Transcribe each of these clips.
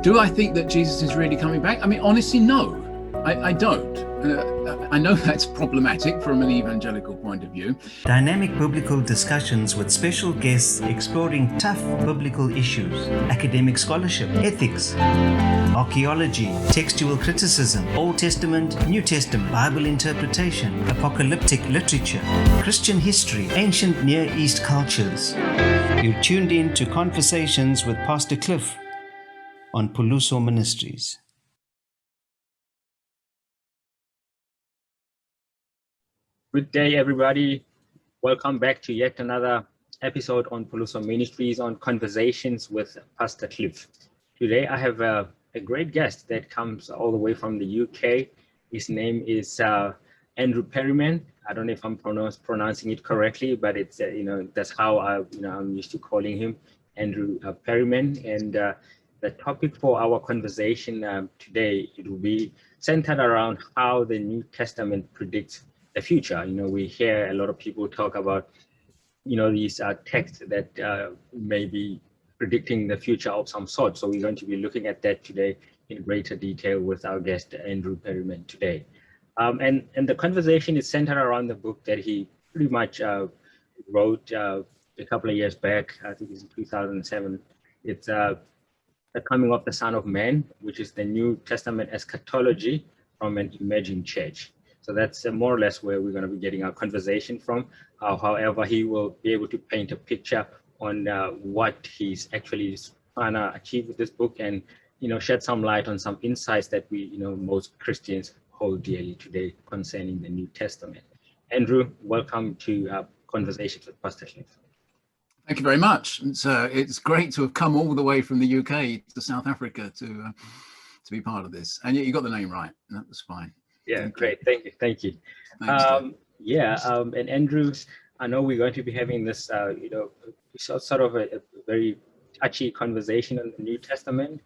Do I think that Jesus is really coming back? I mean, honestly, no, I don't. I know that's problematic from an evangelical point of view. Dynamic biblical discussions with special guests exploring tough biblical issues, academic scholarship, ethics, archaeology, textual criticism, Old Testament, New Testament, Bible interpretation, apocalyptic literature, Christian history, ancient Near East cultures. You're tuned in to Conversations with Pastor Cliff on Puluso Ministries. Good day, everybody. Welcome back to yet another episode on Puluso Ministries on Conversations with Pastor Cliff. Today, I have a great guest that comes all the way from the UK. His name is Andrew Perriman. I don't know if I'm pronouncing it correctly, but it's that's how I'm used to calling him, Andrew Perriman. And the topic for our conversation today, it will be centered around how the New Testament predicts the future. We hear a lot of people talk about, these texts that may be predicting the future of some sort. So we're going to be looking at that today in greater detail with our guest, Andrew Perriman, today. And the conversation is centered around the book that he pretty much wrote a couple of years back. I think it's in 2007. It's The Coming of the Son of Man, which is the New Testament eschatology from an emerging church. So that's more or less where we're going to be getting our conversation from. However, he will be able to paint a picture on what he's actually trying to achieve with this book, and shed some light on some insights that we, most Christians hold dearly today concerning the New Testament. Andrew, welcome to Conversations with Pastor Cliff. Thank you very much. It's great to have come all the way from the UK to South Africa to be part of this. And you got the name right. That was fine. Yeah, great. Thank you. Thanks, and Andrew, I know we're going to be having this, sort of a very touchy conversation on the New Testament.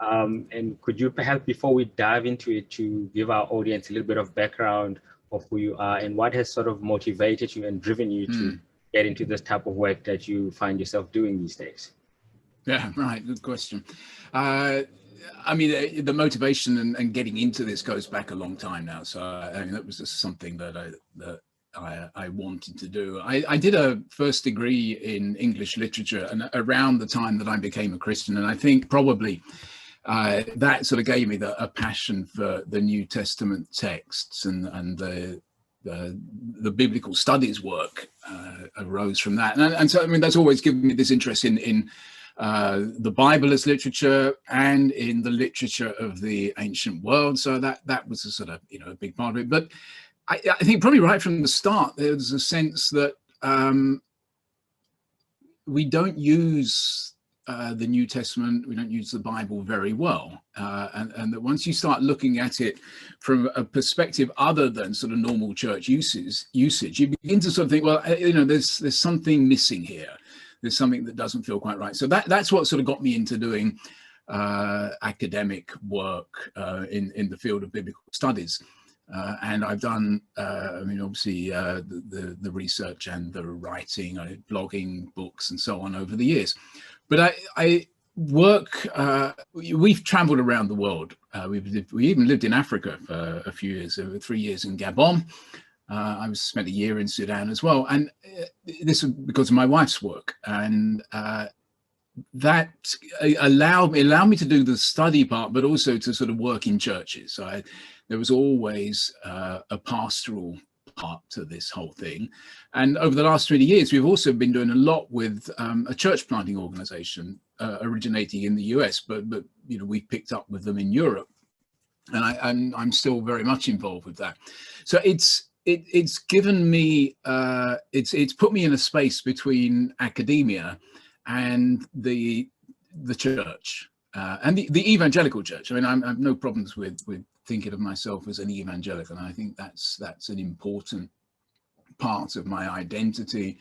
And could you perhaps, before we dive into it, to give our audience a little bit of background of who you are and what has sort of motivated you and driven you to get into this type of work that you find yourself doing these days? Yeah, right. Good question. I mean, the motivation and getting into this goes back a long time now. So that was just something that I wanted to do. I did a first degree in English literature and around the time that I became a Christian. And I think probably that sort of gave me a passion for the New Testament texts, and the biblical studies work arose from that. And so, I mean, that's always given me this interest in the Bible as literature and in the literature of the ancient world. So that was a sort of, a big part of it. But I think probably right from the start, there was a sense that we don't use the New Testament, we don't use the Bible very well. And that once you start looking at it from a perspective other than sort of normal church usage, you begin to sort of think, well, there's something missing here. There's something that doesn't feel quite right. So that's what sort of got me into doing academic work in the field of biblical studies. And I've done, obviously, the research and the writing, blogging, books, and so on over the years. But I work, we've traveled around the world. We even lived in Africa for a few years, 3 years in Gabon. I spent a year in Sudan as well. And this was because of my wife's work. And that allowed me to do the study part, but also to sort of work in churches. So there was always a pastoral part to this whole thing. And over the last 20 years, we've also been doing a lot with a church planting organization originating in the US, but we've picked up with them in Europe. And I'm still very much involved with that. So it's given me, it's put me in a space between academia and the church and the evangelical church. I mean, I have no problems with thinking of myself as an evangelical, and I think that's an important part of my identity,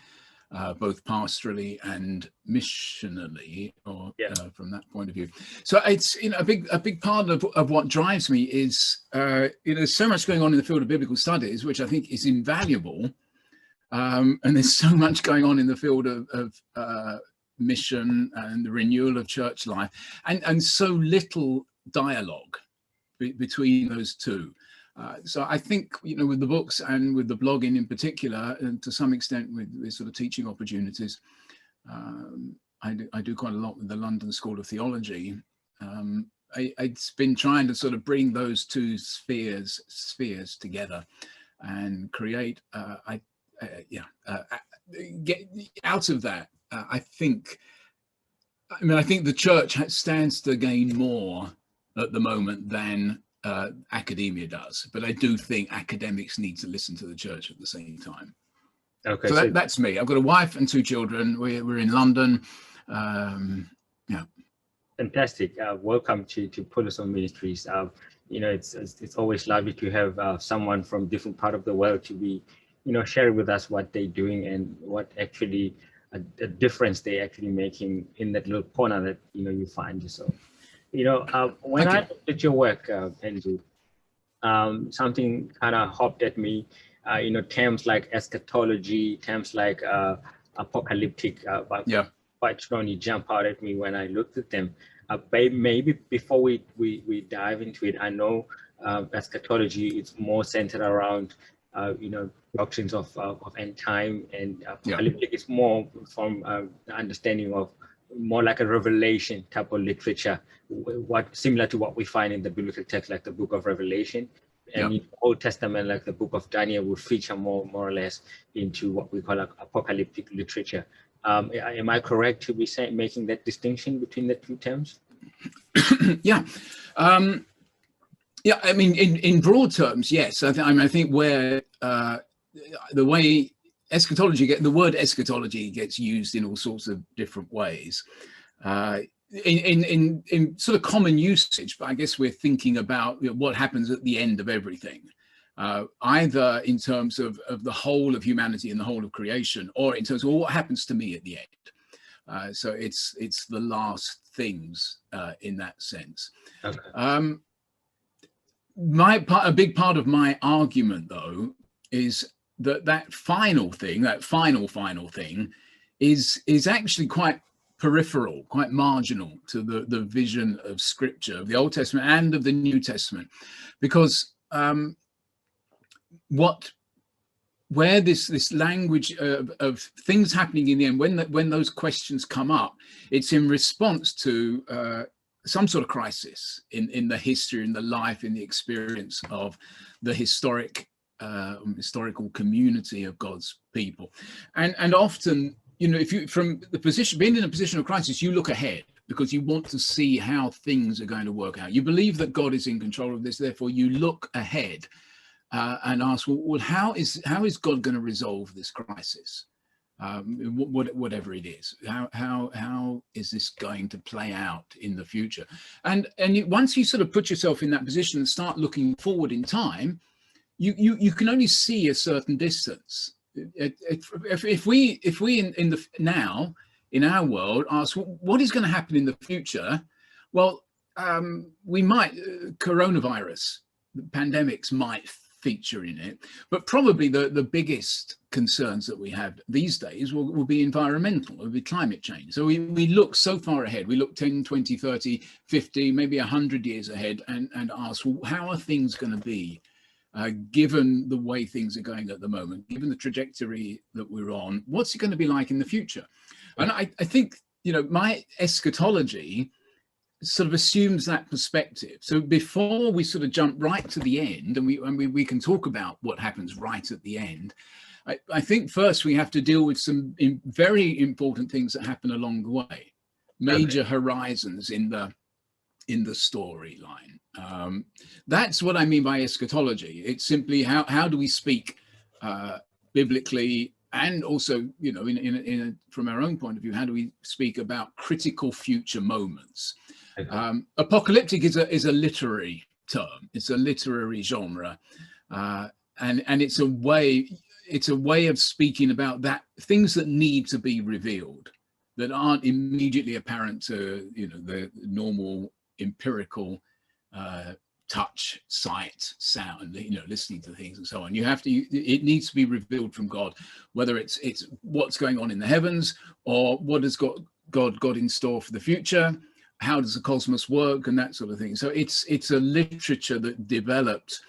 both pastorally and missionally, from that point of view. So it's a big part of what drives me is there's so much going on in the field of biblical studies, which I think is invaluable, and there's so much going on in the field of mission and the renewal of church life, and so little dialogue between those two. So I think, with the books and with the blogging in particular, and to some extent with sort of teaching opportunities, I do quite a lot with the London School of Theology. It's been trying to sort of bring those two spheres together and create, get out of that. I think the church stands to gain more at the moment than academia does, but I do think academics need to listen to the church at the same time. Okay, so that's me. I've got a wife and 2 children. We're in London. Yeah. Fantastic. Welcome to Puluso Ministries. It's always lovely to have someone from different part of the world to be, sharing with us what they're doing and what actually a difference they're actually making in that little corner that you find yourself. When I looked at your work, Andrew, something kind of hopped at me. Terms like eschatology, terms like apocalyptic, quite strongly jump out at me when I looked at them. Maybe before we dive into it, I know eschatology is more centered around doctrines of end time, and apocalyptic is more from the understanding of more like a revelation type of literature, similar to what we find in the biblical text, like the book of Revelation. And in the Old Testament, like the book of Daniel, would feature more or less into what we call apocalyptic literature. Am I correct to be making that distinction between the two terms? Yeah. I mean, in broad terms, yes. I think where the way the word eschatology gets used in all sorts of different ways. In sort of common usage, but I guess we're thinking about what happens at the end of everything, either in terms of the whole of humanity and the whole of creation, or in terms of what happens to me at the end. So it's the last things in that sense. Okay. A big part of my argument, though, is that final thing is actually quite peripheral, quite marginal to the vision of Scripture, of the Old Testament and of the New Testament, because where this language of things happening in the end, when those questions come up, it's in response to some sort of crisis in the history, in the life, in the experience of the historical community of God's people, and often, if you, from the position, being in a position of crisis, you look ahead because you want to see how things are going to work out. You believe that God is in control of this, therefore you look ahead and ask, well, how is God going to resolve this crisis? Whatever it is, how is this going to play out in the future? And once you sort of put yourself in that position and start looking forward in time, you can only see a certain distance. If we in the now in our world ask what is going to happen in the future, well, we might coronavirus, pandemics might feature in it, but probably the biggest concerns that we have these days will be environmental, will be climate change. So we look so far ahead, we look 10, 20, 30, 50, maybe 100 years ahead and ask, well, how are things going to be? Given the way things are going at the moment, given the trajectory that we're on, what's it going to be like in the future? And I think, my eschatology sort of assumes that perspective. So before we sort of jump right to the end, and we can talk about what happens right at the end, I think first we have to deal with some very important things that happen along the way, major horizons in the storyline. That's what I mean by eschatology. It's simply how do we speak biblically, and also, from our own point of view, how do we speak about critical future moments? Apocalyptic is a literary term. It's a literary genre, and it's a way of speaking about that things that need to be revealed, that aren't immediately apparent to the normal empirical touch, sight, sound, listening to things and so on. It needs to be revealed from God, whether it's what's going on in the heavens or what has God got in store for the future. How does the cosmos work, and that sort of thing. So it's a literature that developed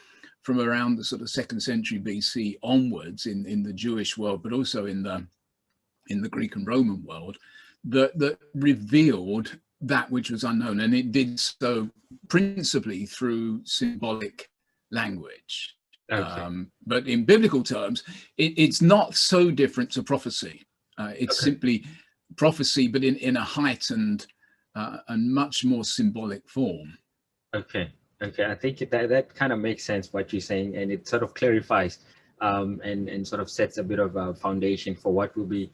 from around the sort of 2nd century BC onwards in the Jewish world, but also in the Greek and Roman world, that revealed that which was unknown, and it did so principally through symbolic language. Okay. But in biblical terms, it's not so different to prophecy. It's simply prophecy, but in a heightened and much more symbolic form. Okay. I think that kind of makes sense what you're saying, and it sort of clarifies and sort of sets a bit of a foundation for what we'll be,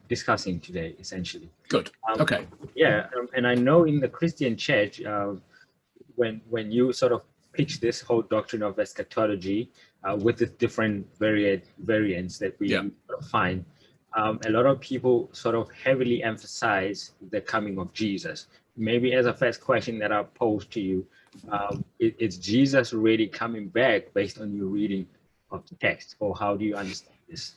discussing today, essentially. Good. Okay. Yeah, and I know in the Christian church, when you sort of pitch this whole doctrine of eschatology with the different variants that we sort of find, a lot of people sort of heavily emphasize the coming of Jesus. Maybe as a first question that I'll pose to you, is Jesus really coming back based on your reading of the text, or how do you understand this?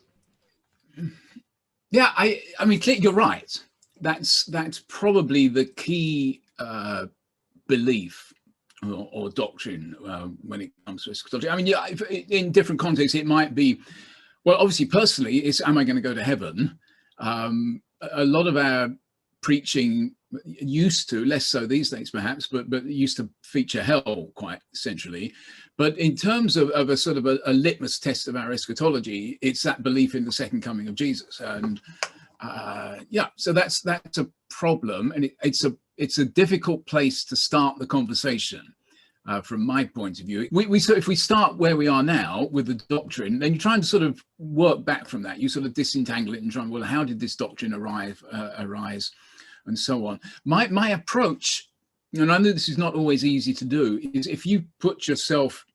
Yeah, I mean, you're right. That's probably the key belief or doctrine when it comes to eschatology. I mean, yeah, in different contexts, it might be, well, obviously, personally, it's, am I going to go to heaven? A lot of our preaching used to, less so these days perhaps, but used to feature hell quite centrally. But in terms of a sort of a litmus test of our eschatology, it's that belief in the second coming of Jesus. And so that's a problem, and it's a difficult place to start the conversation from my point of view. So if we start where we are now with the doctrine, then you try and sort of work back from that. You sort of disentangle it and try and, well, how did this doctrine arise, and so on. My approach, and I know this is not always easy to do, is if you put yourself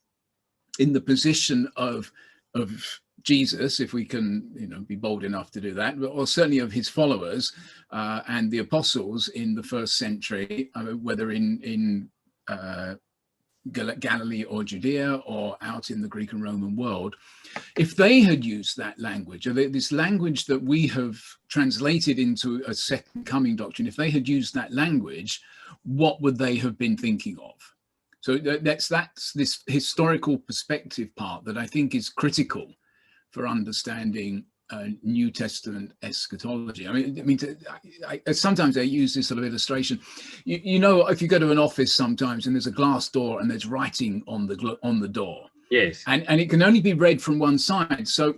in the position of Jesus, if we can, be bold enough to do that, or certainly of his followers and the apostles in the 1st century, whether in Galilee or Judea or out in the Greek and Roman world, if they had used that language, or this language that we have translated into a second coming doctrine, if they had used that language, what would they have been thinking of? So that's this historical perspective part that I think is critical for understanding New Testament eschatology. I mean, sometimes I use this sort of illustration. If you go to an office sometimes and there's a glass door and there's writing on the door. Yes. And it can only be read from one side. So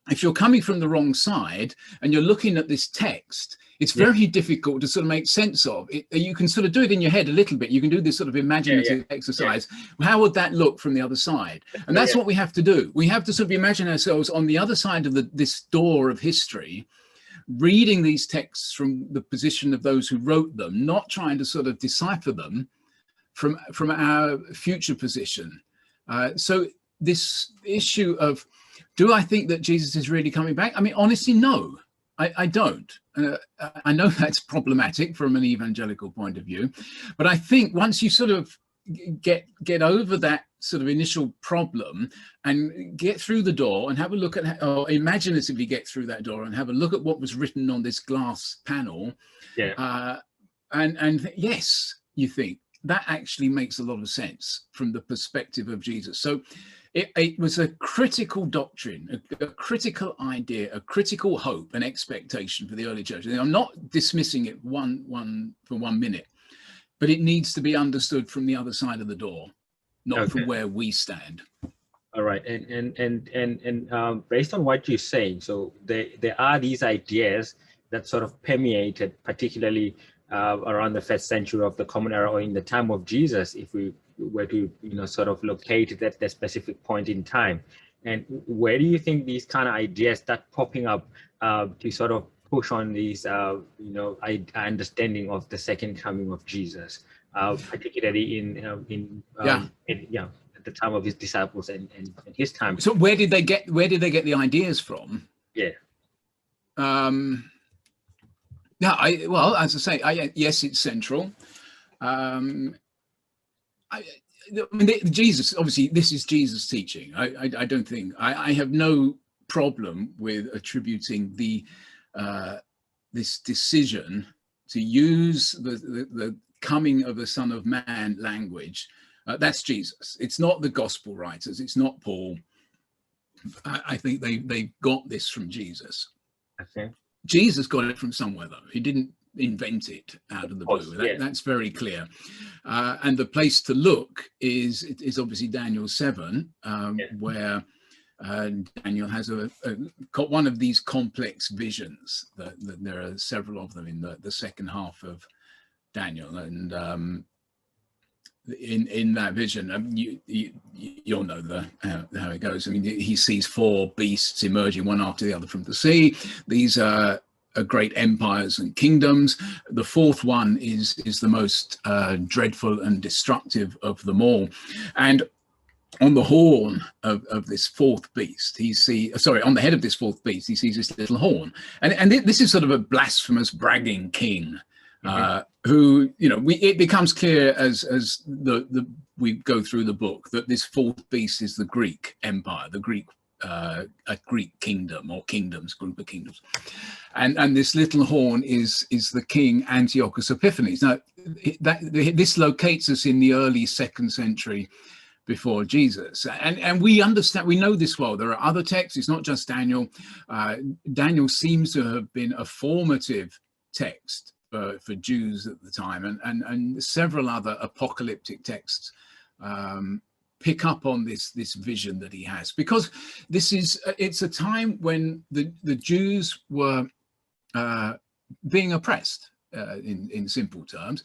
if you're coming from the wrong side and you're looking at this text, it's very difficult to sort of make sense of it. You can sort of do it in your head a little bit. You can do this sort of imaginative exercise. How would that look from the other side? And that's what we have to do. We have to sort of imagine ourselves on the other side of this door of history, reading these texts from the position of those who wrote them, not trying to sort of decipher them from our future position. So this issue of, do I think that Jesus is really coming back? I mean, honestly, no, I don't. I know that's problematic from an evangelical point of view, but I think once you sort of get over that sort of initial problem and get through the door and have a look at, or imaginatively get through that door and have a look at what was written on this glass panel, and yes, you think that actually makes a lot of sense from the perspective of Jesus. So it was a critical doctrine, a critical idea, a critical hope and expectation for the early church. And I'm not dismissing it for 1 minute, but it needs to be understood from the other side of the door, not from where we stand. All right, and based on what you're saying, so there are these ideas that sort of permeated, particularly around the 1st century of the Common Era, or in the time of Jesus, if we were to sort of locate it at that specific point in time. And where do you think these kind of ideas start popping up to sort of push on these understanding of the second coming of Jesus, particularly in at the time of his disciples and his time? So where did they get the ideas from? Well, as I say, yes, it's central. I mean, Jesus, obviously, this is Jesus' teaching. I don't think I have no problem with attributing this decision to use the coming of the Son of Man language, that's Jesus. It's not the gospel writers. It's not Paul. I think they got this from Jesus. Okay. Jesus got it from somewhere, though. He didn't invent it out of the blue. Yeah. That's very clear. And the place to look is obviously Daniel 7, where Daniel has got one of these complex visions. That there are several of them in the second half of Daniel, and in that vision, you'll know how it goes. I mean, he sees 4 beasts emerging one after the other from the sea. These are great empires and kingdoms. The 4th one is the most dreadful and destructive of them all. And on the horn of this 4th beast, on the head of this 4th beast, he sees this little horn. And this is sort of a blasphemous, bragging king. Who, it becomes clear as we go through the book that this 4th beast is the Greek empire, the Greek a Greek kingdom or group of kingdoms, and this little horn is the king Antiochus Epiphanes. Now, this locates us in the early 2nd century before Jesus, and we know this well. There are other texts. It's not just Daniel. Daniel seems to have been a formative text for Jews at the time, and several other apocalyptic texts pick up on this vision that he has, because it's a time when the Jews were being oppressed. In simple terms,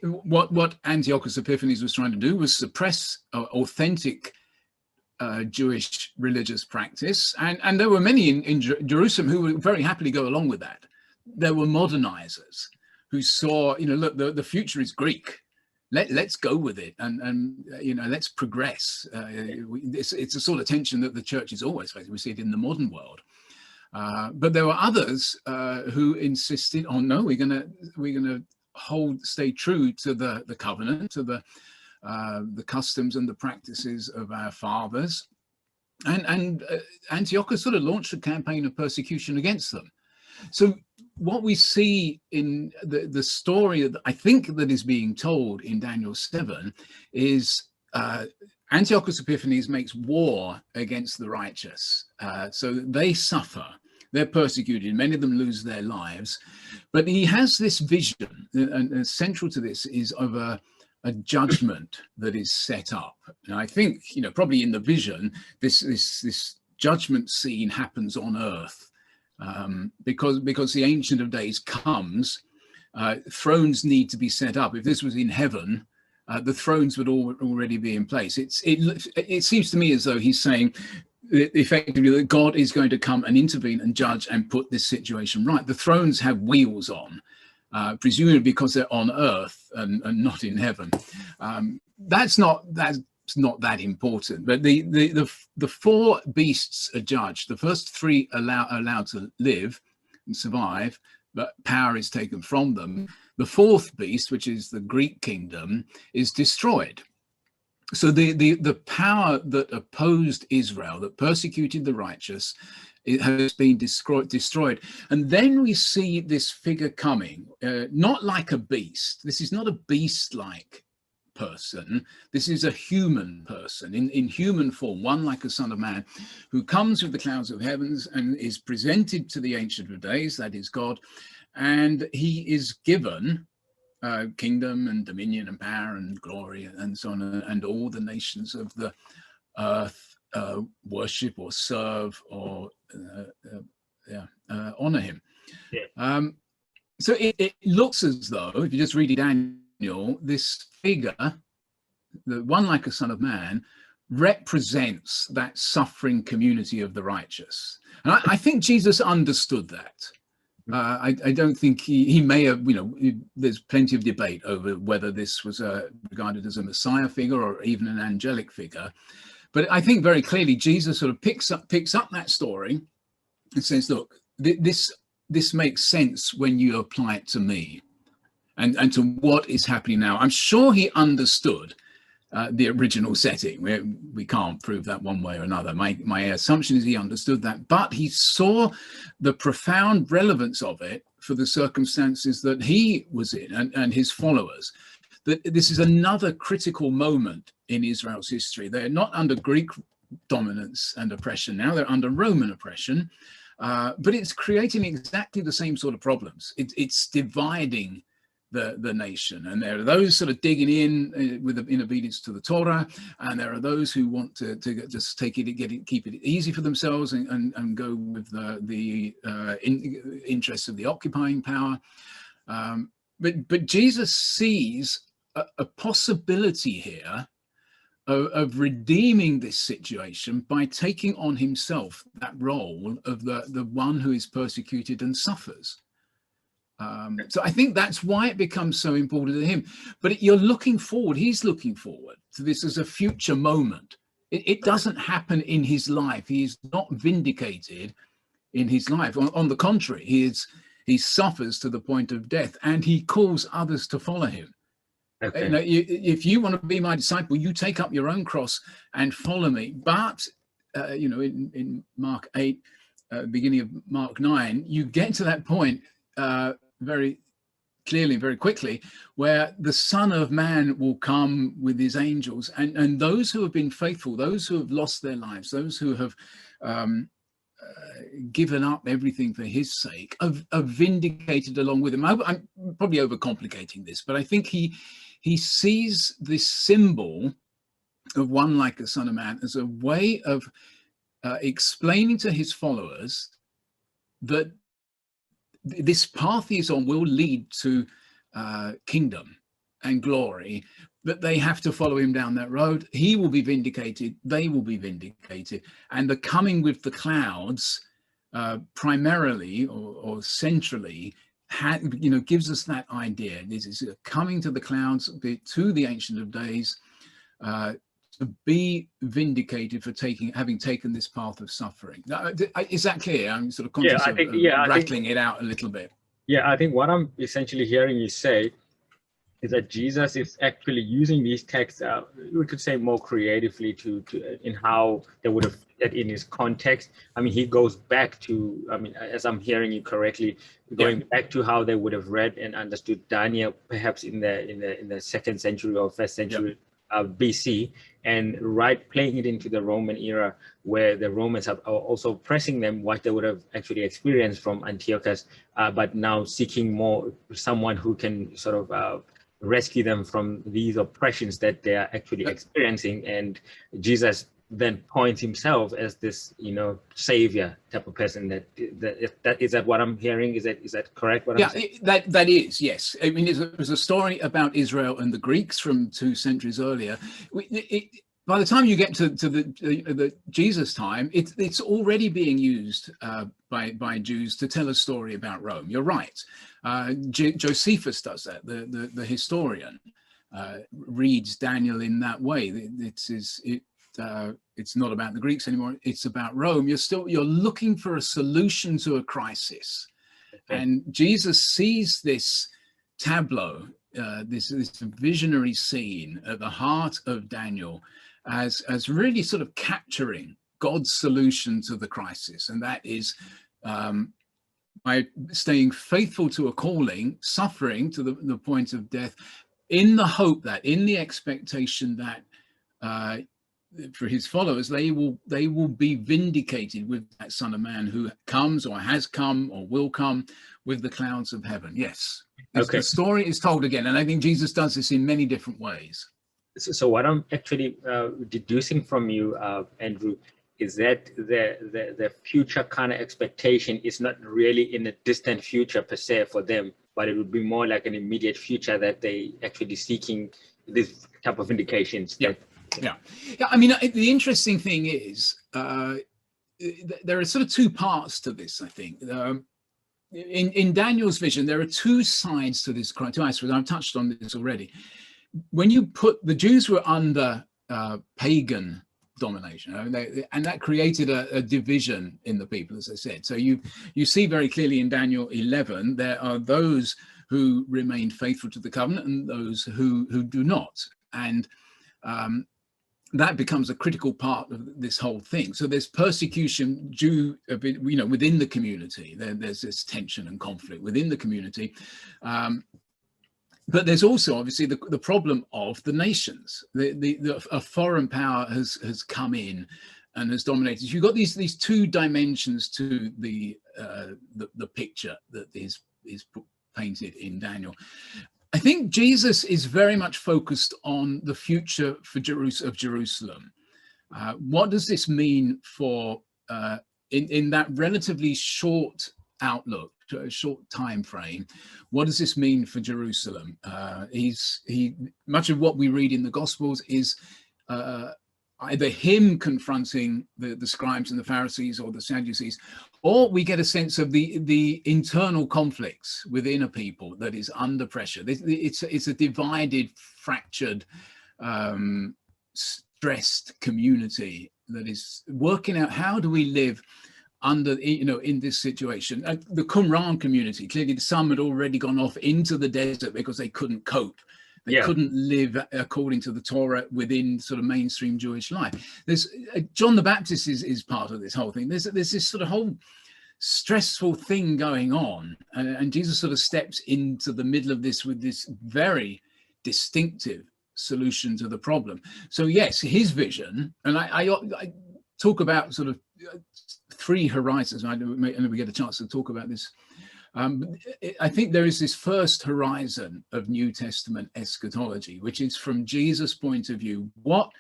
what Antiochus Epiphanes was trying to do was suppress authentic Jewish religious practice, and there were many in Jerusalem who would very happily go along with that. There were modernizers who saw, look, the future is Greek. Let's go with it, and let's progress. It's a sort of tension that the church is always facing. We see it in the modern world. But there were others who insisted on, no, we're gonna stay true to the covenant, to the customs and the practices of our fathers. And Antiochus sort of launched a campaign of persecution against them. So what we see in the story that I think that is being told in Daniel 7 is Antiochus Epiphanes makes war against the righteous. So they suffer, they're persecuted, many of them lose their lives. But he has this vision, and central to this is of a judgment that is set up. And I think, probably in the vision, this judgment scene happens on earth. Because the Ancient of Days comes, thrones need to be set up. If this was in heaven, the thrones would already be in place. It seems to me as though he's saying effectively that God is going to come and intervene and judge and put this situation right. The thrones have wheels on, presumably because they're on earth and not in heaven. That's not that important, but the 4 beasts are judged. The first 3 allowed to live and survive, but power is taken from them. The 4th beast, which is the Greek kingdom, is destroyed. So the power that opposed Israel, that persecuted the righteous, it has been destroyed. And then we see this figure coming, not like a beast. This is not a beast-like person. This is a human person in human form, one like a son of man, who comes with the clouds of heavens and is presented to the Ancient of Days, that is God, and he is given kingdom and dominion and power and glory and so on, and all the nations of the earth worship or serve or honor him. So it looks as though, if you just read it down, this figure, the one like a son of man, represents that suffering community of the righteous. And I think Jesus understood that. I don't think he may have, there's plenty of debate over whether this was regarded as a Messiah figure or even an angelic figure. But I think very clearly Jesus sort of picks up that story and says, look, this makes sense when you apply it to me. And to what is happening now. I'm sure he understood the original setting. We can't prove that one way or another. My assumption is he understood that, but he saw the profound relevance of it for the circumstances that he was in and his followers. That this is another critical moment in Israel's history. They're not under Greek dominance and oppression now, they're under Roman oppression, but it's creating exactly the same sort of problems. It's dividing the nation, and there are those sort of digging in obedience to the Torah, and there are those who want to just keep it easy for themselves and go with the interests of the occupying power. But Jesus sees a possibility here of redeeming this situation by taking on himself that role of the one who is persecuted and suffers. So I think that's why it becomes so important to him. But he's looking forward to this as a future moment. It doesn't happen in his life. He is not vindicated in his life. On the contrary, he suffers to the point of death, and he calls others to follow him. Okay. If you want to be my disciple, you take up your own cross and follow me. But in Mark 8, beginning of Mark 9, you get to that point very clearly, very quickly, where the Son of Man will come with his angels, and those who have been faithful, those who have lost their lives, those who have given up everything for his sake, are vindicated along with him. I'm probably overcomplicating this, but I think he sees this symbol of one like a Son of Man as a way of explaining to his followers that this path he's on will lead to kingdom and glory, but they have to follow him down that road. He will be vindicated, they will be vindicated, and the coming with the clouds primarily or centrally gives us that idea. This is coming to the clouds, to the Ancient of Days, to be vindicated for having taken this path of suffering. Is that clear? I'm sort of conscious of rattling it out a little bit. Yeah, I think what I'm essentially hearing you say is that Jesus is actually using these texts, we could say more creatively to in how they would have fit in his context. I mean, he goes back to, as I'm hearing you correctly, going back to how they would have read and understood Daniel, perhaps in the 2nd century or 1st century BC, and playing it into the Roman era, where the Romans are also pressing them what they would have actually experienced from Antiochus, but now seeking more someone who can sort of rescue them from these oppressions that they are actually experiencing. And Jesus then points himself as this, savior type of person. That is that what I'm hearing? Is that correct? What I'm saying? that is, yes. I mean, there's a story about Israel and the Greeks from 2 centuries earlier. By the time you get to the Jesus time, it's already being used by Jews to tell a story about Rome. You're right. Josephus does that. The historian reads Daniel in that way. It's not about the Greeks anymore. It's about Rome. You're looking for a solution to a crisis, and Jesus sees this tableau, this visionary scene at the heart of Daniel, as really sort of capturing God's solution to the crisis, and that is by staying faithful to a calling, suffering to the point of death, in the hope that, in the expectation that for his followers, they will be vindicated with that Son of Man who comes or has come or will come with the clouds of heaven. Yes. Okay. The story is told again, and I think Jesus does this in many different ways. So what I'm actually deducing from you, Andrew, is that the future kind of expectation is not really in a distant future per se for them, but it would be more like an immediate future that they actually seeking this type of indications. Yeah. I mean, the interesting thing is there are sort of 2 parts to this, I think. In Daniel's vision, there are 2 sides to this, 2 aspects. I've touched on this already. When you put the Jews were under pagan domination, and that created a division in the people, as I said. So you see very clearly in Daniel 11, there are those who remain faithful to the covenant and those who do not. And that becomes a critical part of this whole thing. So there's persecution due, within the community. There's this tension and conflict within the community. But there's also obviously the problem of the nations. A foreign power has come in and has dominated. You've got these two dimensions to the picture that is painted in Daniel. I think Jesus is very much focused on the future for Jerusalem. What does this mean for in that relatively short outlook, a short time frame? What does this mean for Jerusalem? Much of what we read in the Gospels is either him confronting the scribes and the Pharisees or the Sadducees, or we get a sense of the internal conflicts within a people that is under pressure. It's a divided, fractured, stressed community that is working out, how do we live under, in this situation. The Qumran community, clearly some had already gone off into the desert because they couldn't cope. They couldn't live according to the Torah within sort of mainstream Jewish life. There's John the Baptist is part of this whole thing. There's this sort of whole stressful thing going on, and Jesus sort of steps into the middle of this with this very distinctive solution to the problem. So yes, his vision, and I talk about sort of three horizons, and we get a chance to talk about this. I think there is this first horizon of New Testament eschatology, which is from Jesus' point of view. What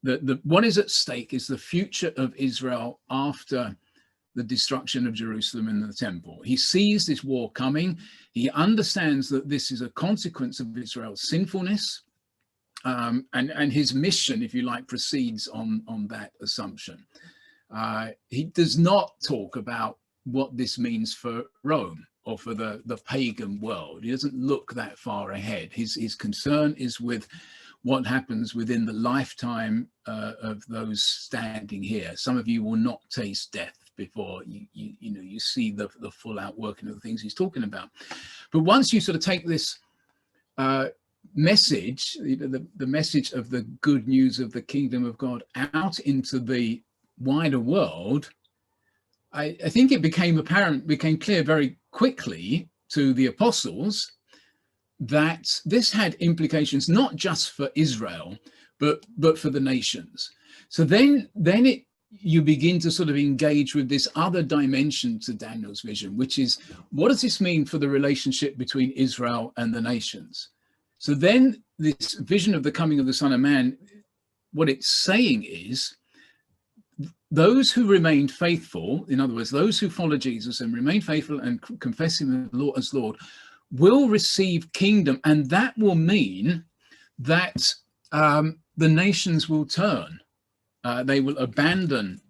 is at stake is the future of Israel after the destruction of Jerusalem and the temple. He sees this war coming. He understands that this is a consequence of Israel's sinfulness, and his mission, if you like, proceeds on that assumption. He does not talk about what this means for Rome or for the pagan world. He doesn't look that far ahead. His concern is with what happens within the lifetime of those standing here. Some of you will not taste death before you see the full outworking of the things he's talking about. But once you sort of take this message, the message of the good news of the kingdom of God out into the wider world, I think it became clear very quickly to the apostles that this had implications not just for Israel, but for the nations. So then you begin to sort of engage with this other dimension to Daniel's vision, which is, what does this mean for the relationship between Israel and the nations? So then this vision of the coming of the Son of Man, what it's saying is, those who remain faithful, in other words, those who follow Jesus and remain faithful and confess him as Lord, will receive kingdom. And that will mean that the nations will turn. They will abandon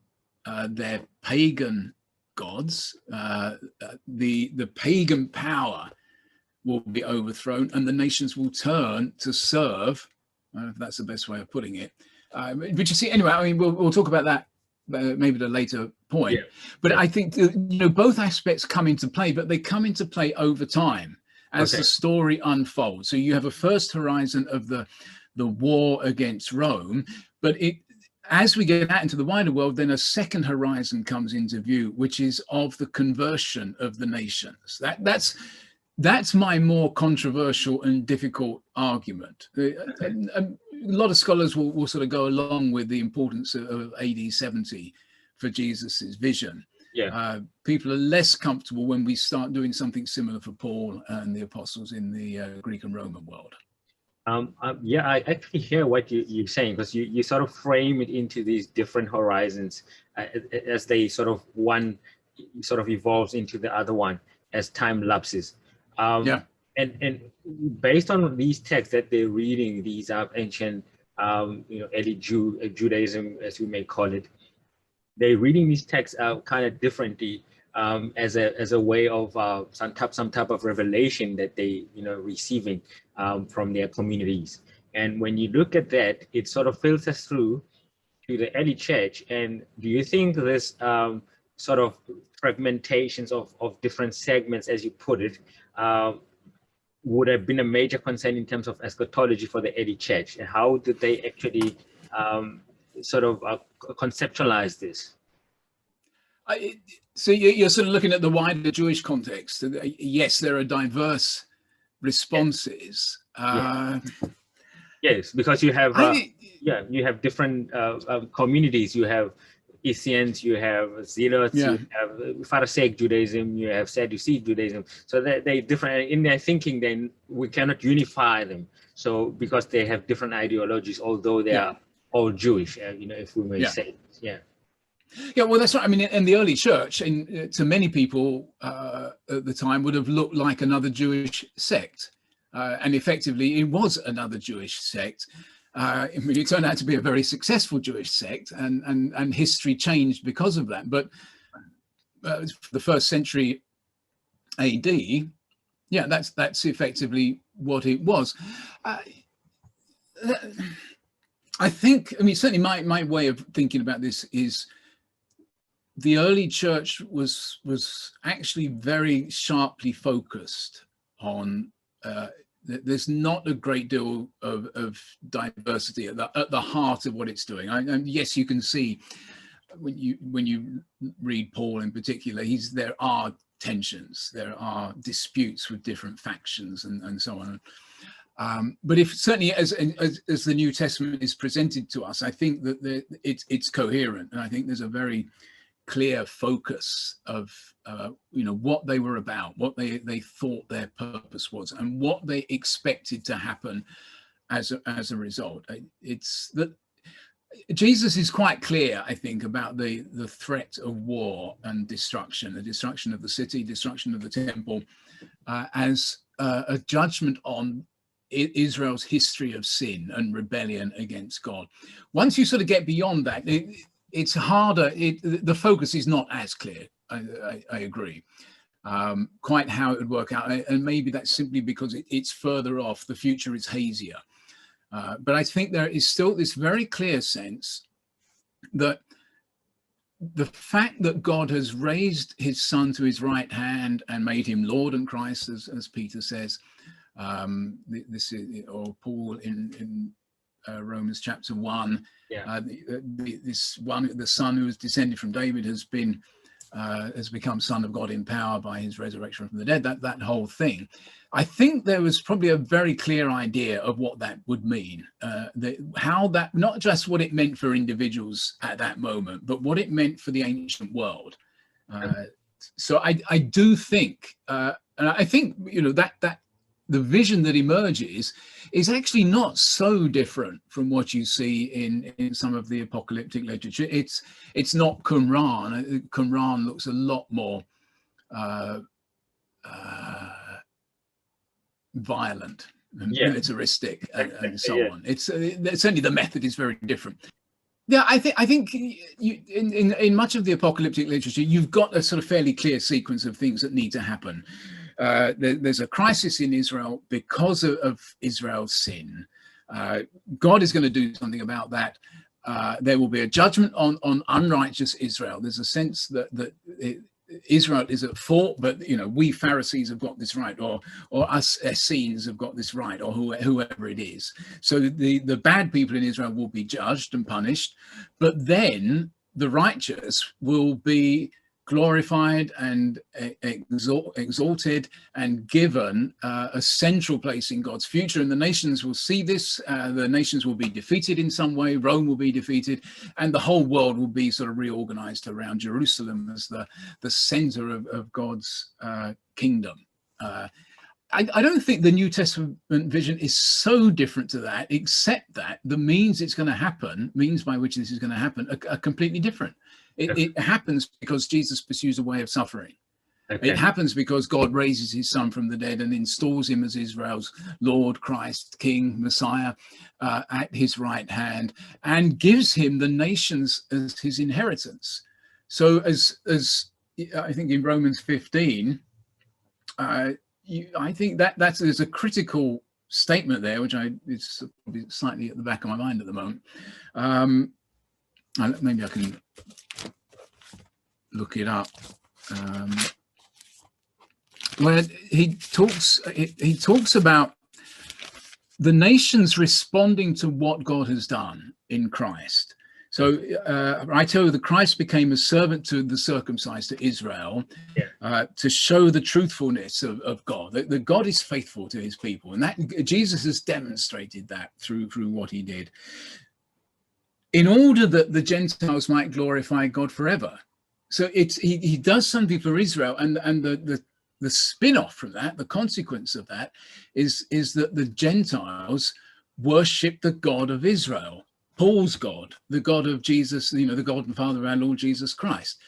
their pagan gods. The pagan power will be overthrown, and the nations will turn to serve. I don't know if that's the best way of putting it. But you see, anyway, I mean, we'll talk about that maybe at a later point. But I think both aspects come into play, but they come into play over time as the story unfolds. So you have a first horizon of the war against Rome, but as we get out into the wider world, then a second horizon comes into view, which is of the conversion of the nations. That's my more controversial and difficult argument. A lot of scholars will sort of go along with the importance of AD 70 for Jesus's vision. People are less comfortable when we start doing something similar for Paul and the apostles in the Greek and Roman world. I actually hear what you're saying, because you sort of frame it into these different horizons as they sort of one sort of evolves into the other one as time lapses. And based on these texts that they're reading, these are ancient, early Judaism, as we may call it, they're reading these texts kind of differently, as a way of some type of revelation that they receiving from their communities. And when you look at that, it sort of filters through to the early church. And do you think this sort of fragmentations of different segments, as you put it, would have been a major concern in terms of eschatology for the early church? And how did they actually sort of conceptualize this? So you're sort of looking at the wider Jewish context. Yes, there are diverse responses. Yes, because you have you have different communities. You have Essenes, you have Zealots, you have Pharisaic Judaism, you have Sadducee Judaism. So they different in their thinking. Then we cannot unify them. So because they have different ideologies, although they are all Jewish, if we may say, Yeah, well, that's right. I mean, in the early church, to many people at the time, would have looked like another Jewish sect. And effectively, it was another Jewish sect. It turned out to be a very successful Jewish sect, and history changed because of that. But the first century AD, that's effectively what it was. I think, certainly my way of thinking about this is the early church was actually very sharply focused on there's not a great deal of diversity at the heart of what it's doing. And yes, you can see when you read Paul in particular, there are tensions, there are disputes with different factions and so on. But if certainly as the New Testament is presented to us, I think that it's coherent, and I think there's a very clear focus of what they were about, what they thought their purpose was, and what they expected to happen as a result. It's that Jesus is quite clear, I think, about the threat of war and destruction, the destruction of the city, destruction of the temple, as a judgment on Israel's history of sin and rebellion against God. Once you sort of get beyond that, it's harder. The focus is not as clear. I agree. Quite how it would work out, and maybe that's simply because it's further off. The future is hazier. But I think there is still this very clear sense that the fact that God has raised his son to his right hand and made him Lord and Christ, as Peter says, this is, or Paul in Romans chapter 1, the son who was descended from David has become son of God in power by his resurrection from the dead, that whole thing. I think there was probably a very clear idea of what that would mean, how that, not just what it meant for individuals at that moment, but what it meant for the ancient world. So I do think, and I think, that the vision that emerges is actually not so different from what you see in some of the apocalyptic literature. It's not Qumran. Qumran looks a lot more violent and militaristic and so on. It's certainly the method is very different. Yeah, I think in much of the apocalyptic literature, you've got a sort of fairly clear sequence of things that need to happen. There's a crisis in Israel because of Israel's sin. God is going to do something about that. There will be a judgment on unrighteous Israel. There's a sense that Israel is at fault, but we Pharisees have got this right, or us Essenes have got this right, or whoever it is. So the bad people in Israel will be judged and punished, but then the righteous will be glorified and exalted and given a central place in God's future. And the nations will see this. The nations will be defeated in some way. Rome will be defeated, and the whole world will be sort of reorganized around Jerusalem as the center of God's kingdom. I don't think the New Testament vision is so different to that, except that the means by which this is going to happen are completely different. It happens because Jesus pursues a way of suffering. Okay. It happens because God raises his son from the dead and installs him as Israel's Lord, Christ, King, Messiah at his right hand, and gives him the nations as his inheritance. So as I think in Romans 15, I think there's a critical statement there, which is probably slightly at the back of my mind at the moment. Maybe I can look it up. Where he talks about the nations responding to what God has done in Christ. So I tell you that Christ became a servant to the circumcised, to Israel, to show the truthfulness of God, that God is faithful to his people. And that Jesus has demonstrated that through what he did, in order that the Gentiles might glorify God forever. So he does something for Israel, and the spin-off from that, the consequence of that, is that the Gentiles worship the God of Israel, Paul's God, the God of Jesus, the God and Father of our Lord Jesus Christ.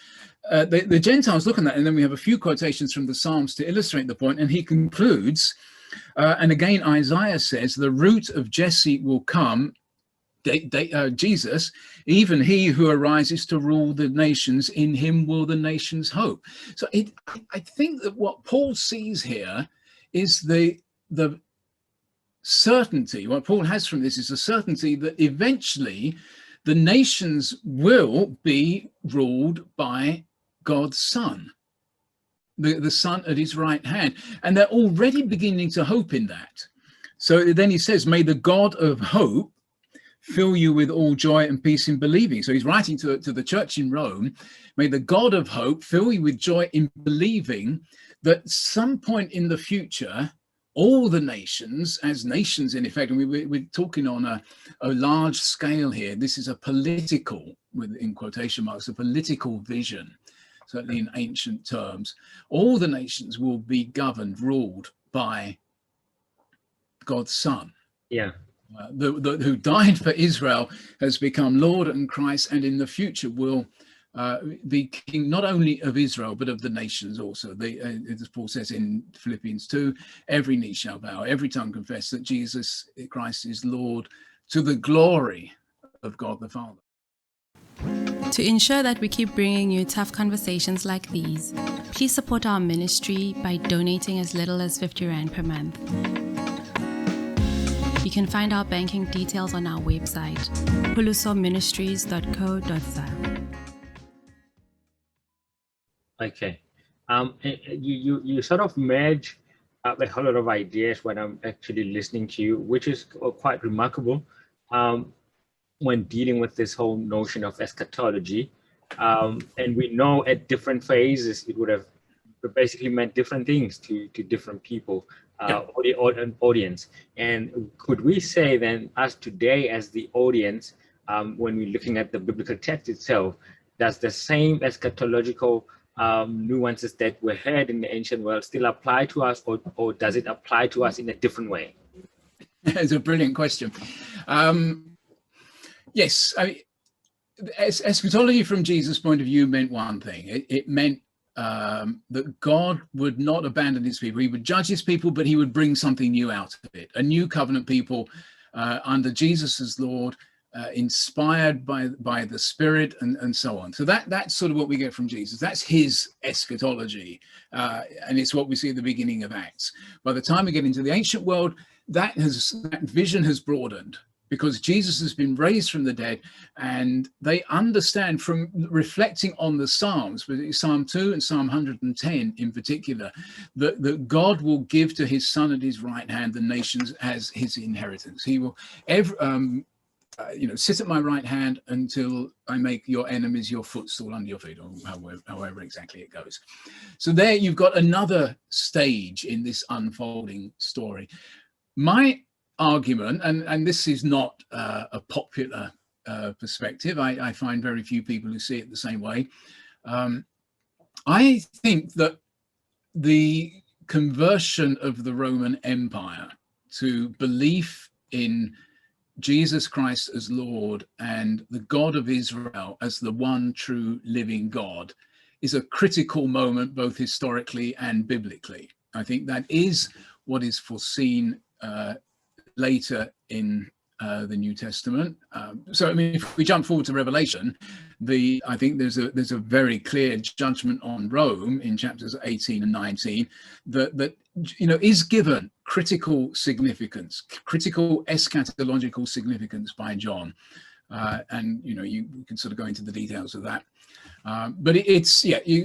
The Gentiles look at that, and then we have a few quotations from the Psalms to illustrate the point, and he concludes, and again Isaiah says, the root of Jesse will come, Jesus, even he who arises to rule the nations, in him will the nations hope. So I think that what Paul sees here is the certainty. What Paul has from this is the certainty that eventually the nations will be ruled by God's Son, the Son at his right hand. And they're already beginning to hope in that. So then he says, may the God of hope fill you with all joy and peace in believing. So he's writing to the church in Rome, may the God of hope fill you with joy in believing that some point in the future, all the nations, as nations in effect, and we're talking on a large scale here. This is a political, in quotation marks, a political vision, certainly in ancient terms. All the nations will be governed, ruled by God's Son. Yeah. Who died for Israel, has become Lord and Christ, and in the future will be king not only of Israel but of the nations also. As Paul says in Philippians 2, every knee shall bow, every tongue confess that Jesus Christ is Lord, to the glory of God the Father. To ensure that we keep bringing you tough conversations like these, please support our ministry by donating as little as 50 Rand per month. You can find our banking details on our website, pulusoministries.co.za. Okay. You sort of merge a whole lot of ideas when I'm actually listening to you, which is quite remarkable when dealing with this whole notion of eschatology. And we know at different phases, it would have basically meant different things to different people, audience. And could we say then, us today as the audience, when we're looking at the biblical text itself, does the same eschatological nuances that were heard in the ancient world still apply to us, or does it apply to us in a different way? It's a brilliant question. Yes, eschatology from Jesus' point of view meant one thing. It meant that God would not abandon his people. He would judge his people, but he would bring something new out of it. A new covenant people under Jesus as Lord, inspired by the Spirit, and so on. So that's sort of what we get from Jesus. That's his eschatology, and it's what we see at the beginning of Acts. By the time we get into the ancient world, that vision has broadened, because Jesus has been raised from the dead, and they understand from reflecting on the Psalms, Psalm 2 and Psalm 110 in particular, that God will give to his Son at his right hand the nations as his inheritance. He will sit at my right hand until I make your enemies your footstool under your feet, or however exactly it goes. So there you've got another stage in this unfolding story. My argument, and this is not a popular perspective, I find very few people who see it the same way. I think that the conversion of the Roman Empire to belief in Jesus Christ as Lord and the God of Israel as the one true living God is a critical moment, both historically and biblically. I think that is what is foreseen later in the New Testament. So, I mean, if we jump forward to Revelation, I think there's a very clear judgment on Rome in chapters 18 and 19 that is given critical significance, critical eschatological significance by John. And you can sort of go into the details of that. But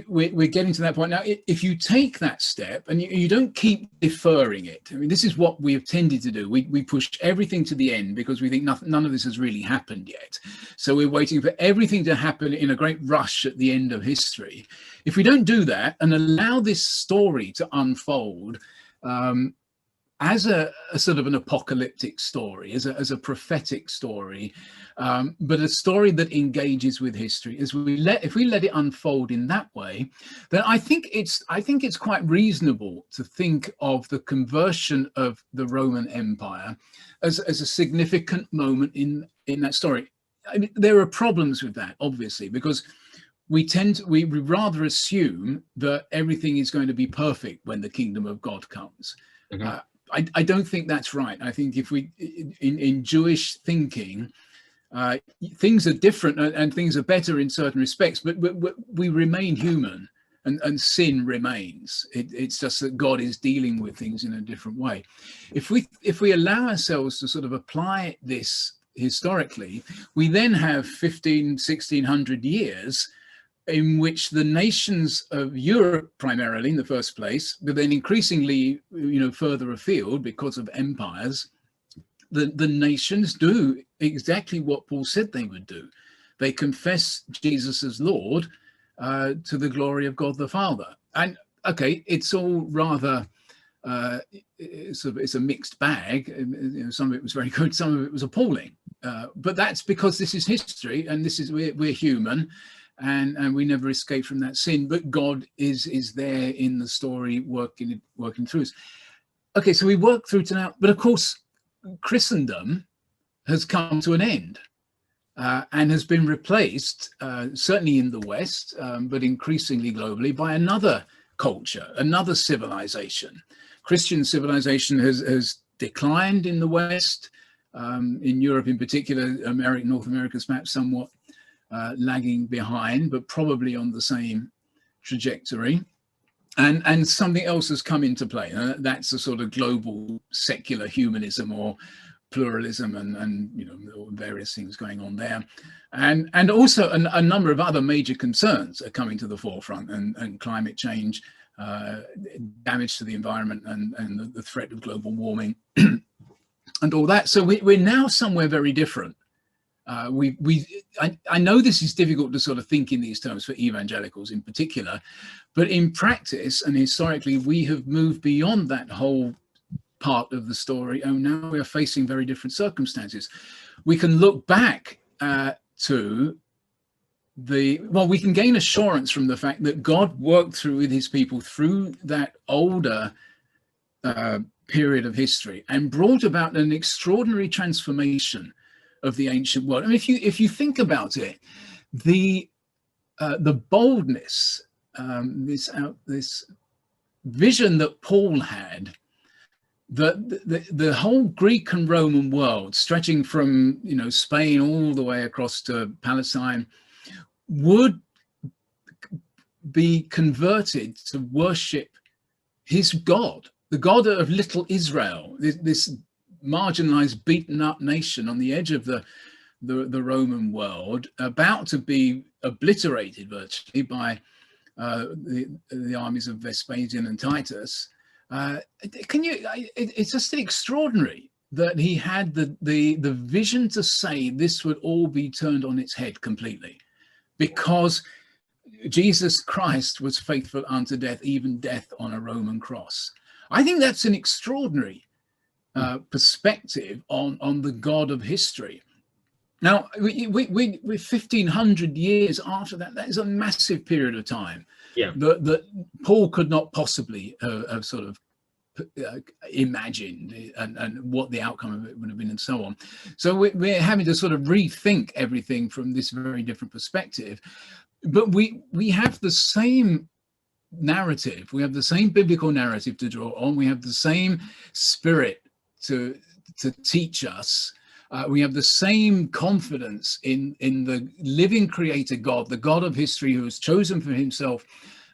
we're getting to that point now. If you take that step and you don't keep deferring it, I mean, this is what we have tended to do. We push everything to the end because we think none of this has really happened yet. So we're waiting for everything to happen in a great rush at the end of history. If we don't do that and allow this story to unfold as a sort of an apocalyptic story, as a prophetic story, but a story that engages with history, if we let it unfold in that way, then I think it's quite reasonable to think of the conversion of the Roman Empire as a significant moment in that story. I mean, there are problems with that, obviously, because we rather assume that everything is going to be perfect when the kingdom of God comes. Mm-hmm. I don't think that's right. I think if in Jewish thinking, things are different and things are better in certain respects, but we remain human and sin remains. It's just that God is dealing with things in a different way. If we allow ourselves to sort of apply this historically, we then have 1600 years in which the nations of Europe, primarily in the first place, but then increasingly, further afield because of empires, the nations do exactly what Paul said they would do. They confess Jesus as Lord to the glory of God the Father. And okay, it's all rather, it's a mixed bag. Some of it was very good, some of it was appalling. But that's because this is history, and we're human. And we never escape from that sin, but God is there in the story working through us. Okay, so we work through to now, but of course, Christendom has come to an end and has been replaced, certainly in the West, but increasingly globally, by another culture, another civilization. Christian civilization has declined in the West, in Europe in particular. North America's perhaps somewhat lagging behind, but probably on the same trajectory. And something else has come into play. That's a sort of global secular humanism or pluralism and various things going on there. And also a number of other major concerns are coming to the forefront, and climate change, damage to the environment, and the threat of global warming and all that. So we're now somewhere very different. I know this is difficult to sort of think in these terms for evangelicals in particular, but in practice and historically, we have moved beyond that whole part of the story. And now we are facing very different circumstances. We can look back we can gain assurance from the fact that God worked with his people through that older period of history and brought about an extraordinary transformation of the ancient world. I mean, if you think about it, the boldness, this vision that Paul had, that the whole Greek and Roman world, stretching from Spain all the way across to Palestine, would be converted to worship his God, the God of little Israel, this marginalized, beaten up nation on the edge of the Roman world, about to be obliterated virtually by the armies of Vespasian and Titus. It's just extraordinary that he had the vision to say this would all be turned on its head completely, because Jesus Christ was faithful unto death, even death on a Roman cross. I think that's an extraordinary perspective on the God of history. Now, we're 1,500 years after that. That is a massive period of time that Paul could not possibly have sort of imagined, and what the outcome of it would have been, and so on. So we're having to sort of rethink everything from this very different perspective. But we have the same narrative. We have the same biblical narrative to draw on. We have the same spirit to teach us. We have the same confidence in the living creator God, the God of history, who has chosen for himself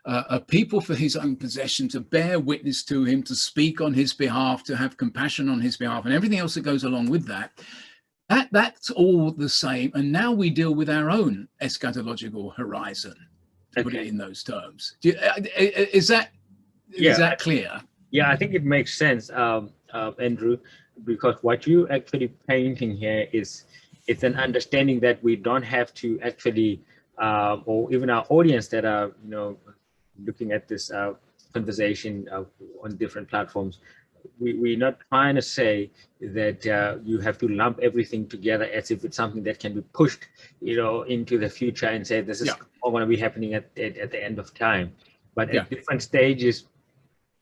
a people for his own possession, to bear witness to him, to speak on his behalf, to have compassion on his behalf, and everything else that goes along with that. That's all the same. And now we deal with our own eschatological horizon, to put it in those terms. Is that clear? Yeah, I think it makes sense, Andrew, because what you actually painting here is it's an understanding that we don't have to actually, or even our audience that are looking at this conversation on different platforms. We're not trying to say that you have to lump everything together as if it's something that can be pushed, into the future and say this is all going to be happening at the end of time. But at different stages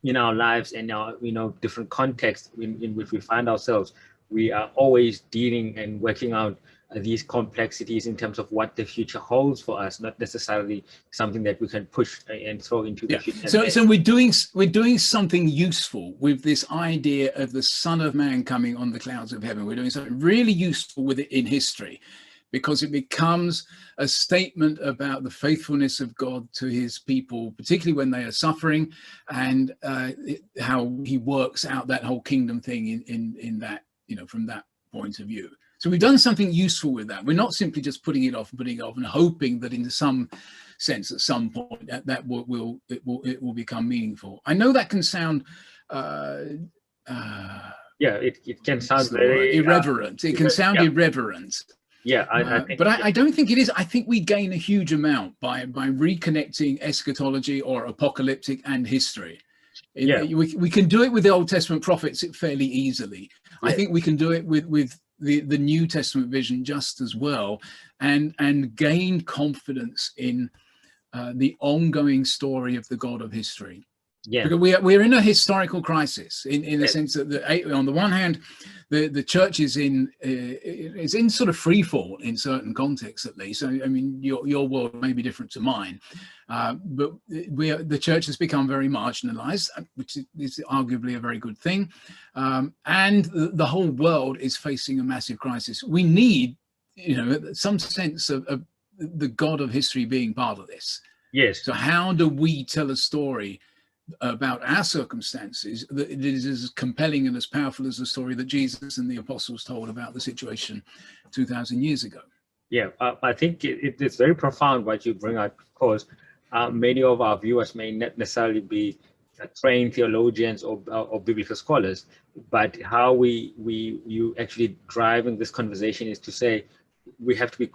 in our lives and our different contexts in which we find ourselves, we are always dealing and working out these complexities in terms of what the future holds for us, not necessarily something that we can push and throw into the future. So we're doing something useful with this idea of the Son of Man coming on the clouds of heaven. We're doing something really useful with it in history, because it becomes a statement about the faithfulness of God to his people, particularly when they are suffering, and how he works out that whole kingdom thing in that, from that point of view. So we've done something useful with that. We're not simply just putting it off and hoping that in some sense at some point that it will become meaningful. I know that can sound it can sound very irreverent. It can sound irreverent. Yeah, I think, but I don't think it is. I think we gain a huge amount by reconnecting eschatology or apocalyptic and history. We can do it with the Old Testament prophets fairly easily. I think we can do it with the New Testament vision just as well, and gain confidence in the ongoing story of the God of history. Because we're in a historical crisis in the sense that on the one hand, the church is in sort of free fall in certain contexts, at least. I mean, your world may be different to mine, but the church has become very marginalized, which is arguably a very good thing, and the whole world is facing a massive crisis. We need, some sense of the God of history being part of this. Yes. So how do we tell a story about our circumstances that it is as compelling and as powerful as the story that Jesus and the apostles told about the situation 2,000 years ago? Yeah, I think it's very profound what you bring out, because many of our viewers may not necessarily be trained theologians or biblical scholars, but how you actually driving this conversation is to say we have to be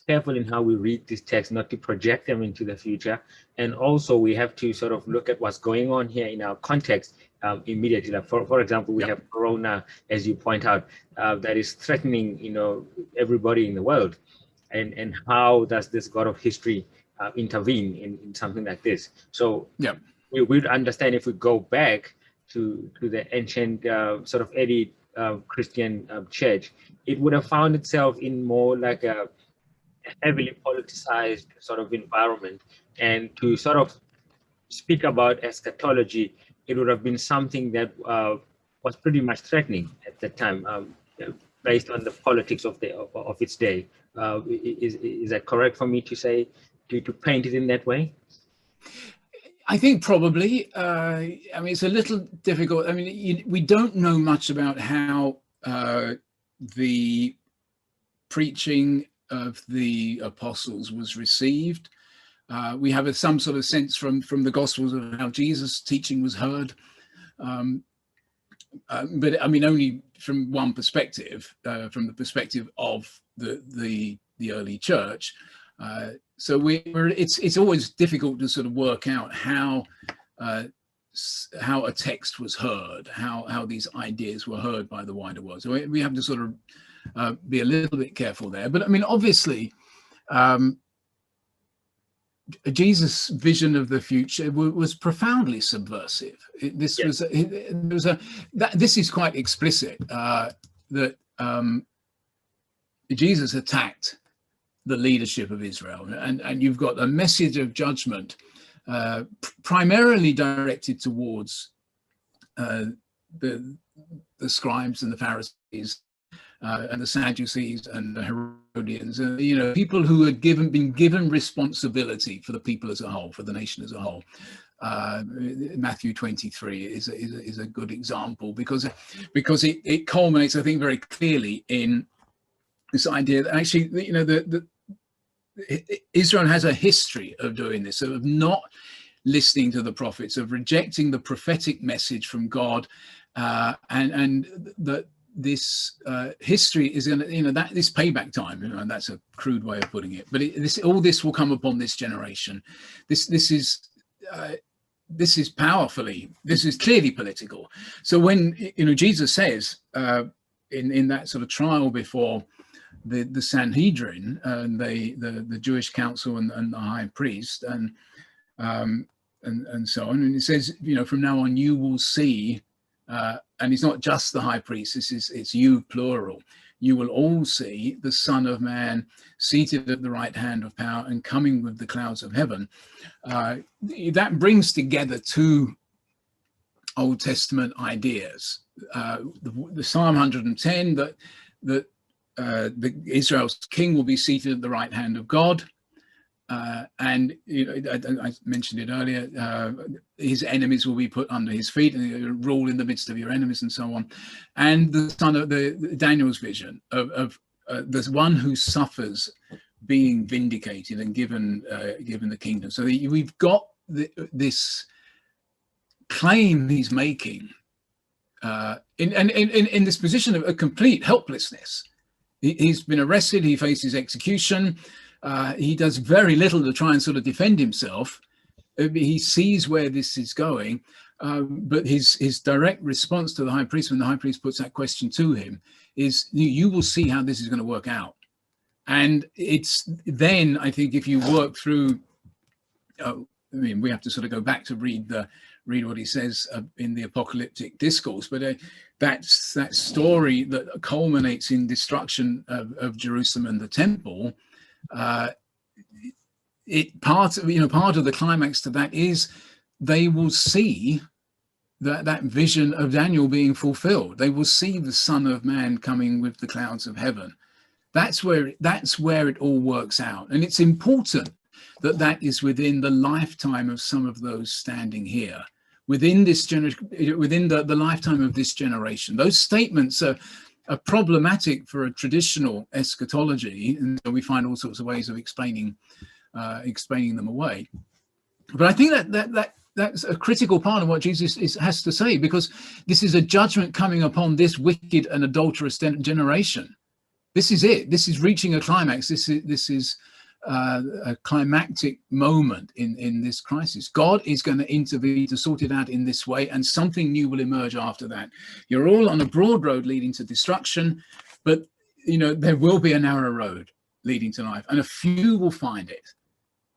careful in how we read these texts, not to project them into the future. And also we have to sort of look at what's going on here in our context immediately. Like for example, we have Corona, as you point out, that is threatening, everybody in the world. And how does this God of history intervene in something like this? So we would understand if we go back to the ancient sort of early Christian church, it would have found itself in more like a heavily politicized sort of environment, and to sort of speak about eschatology, it would have been something that was pretty much threatening at the time, based on the politics of its day. Is that correct for me to say, to paint it in that way? I think probably. I mean, it's a little difficult. I mean, we don't know much about how the preaching of the apostles was received. We have some sort of sense from the Gospels of how Jesus' teaching was heard, but I mean only from one perspective, from the perspective of the early church. So it's always difficult to sort of work out how a text was heard, how these ideas were heard by the wider world. So we have to sort of be a little bit careful there. But I mean, obviously, Jesus' vision of the future was profoundly subversive. This is quite explicit, that Jesus attacked the leadership of Israel, and you've got a message of judgment primarily directed towards the scribes and the Pharisees and the Sadducees and the Herodians, people who had been given responsibility for the people as a whole, for the nation as a whole. Matthew 23 is a good example because it culminates, I think, very clearly in this idea that actually, Israel has a history of doing this, of not listening to the prophets, of rejecting the prophetic message from God, and that this history is going to, that this payback time, and that's a crude way of putting it, but all this will come upon this generation. This is clearly political. So when Jesus says in that sort of trial before the Sanhedrin and the Jewish council and the high priest and so on, and it says, from now on you will see, and it's not just the high priest, it's you plural, you will all see the Son of Man seated at the right hand of power and coming with the clouds of heaven. That brings together two Old Testament ideas. The Psalm 110, that Israel's king will be seated at the right hand of God. And I mentioned it earlier, his enemies will be put under his feet, and he'll rule in the midst of your enemies, and so on. And the son of Daniel's vision of there's one who suffers being vindicated and given the kingdom. So we've got this claim he's making in this position of a complete helplessness. He's been arrested, he faces execution. He does very little to try and sort of defend himself. He sees where this is going, but his direct response to the high priest, when the high priest puts that question to him, is, you will see how this is going to work out. And it's then, I think, if you work through, we have to sort of go back to read what he says in the apocalyptic discourse, but that's that story that culminates in destruction of Jerusalem and the temple. Part of the climax to that is they will see that vision of Daniel being fulfilled. They will see the Son of Man coming with the clouds of heaven. That's where it all works out, and it's important that is within the lifetime of some of those standing here, within this within the lifetime of this generation. Those statements are problematic for a traditional eschatology, and so we find all sorts of ways of explaining them away. But I think that's a critical part of what Jesus has to say, because this is a judgment coming upon this wicked and adulterous generation. This is it. This is reaching a climax. This is a climactic moment in this crisis. God is going to intervene to sort it out in this way, and something new will emerge after that. You're all on a broad road leading to destruction, but there will be a narrow road leading to life, and a few will find it.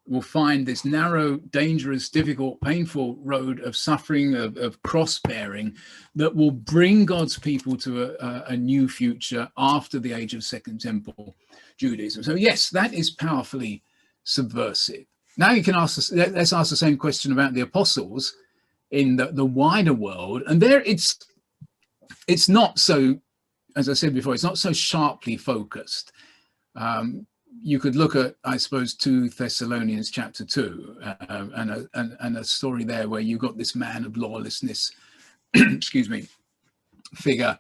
Will find this narrow, dangerous, difficult, painful road of suffering, of cross-bearing, that will bring God's people to a new future after the age of Second Temple Judaism. So yes, that is powerfully subversive. Now you can let's ask the same question about the apostles in the wider world, and there it's not so, as I said before, it's not so sharply focused. You could look at, I suppose, 2 Thessalonians chapter 2, and a story there where you've got this man of lawlessness, excuse me, figure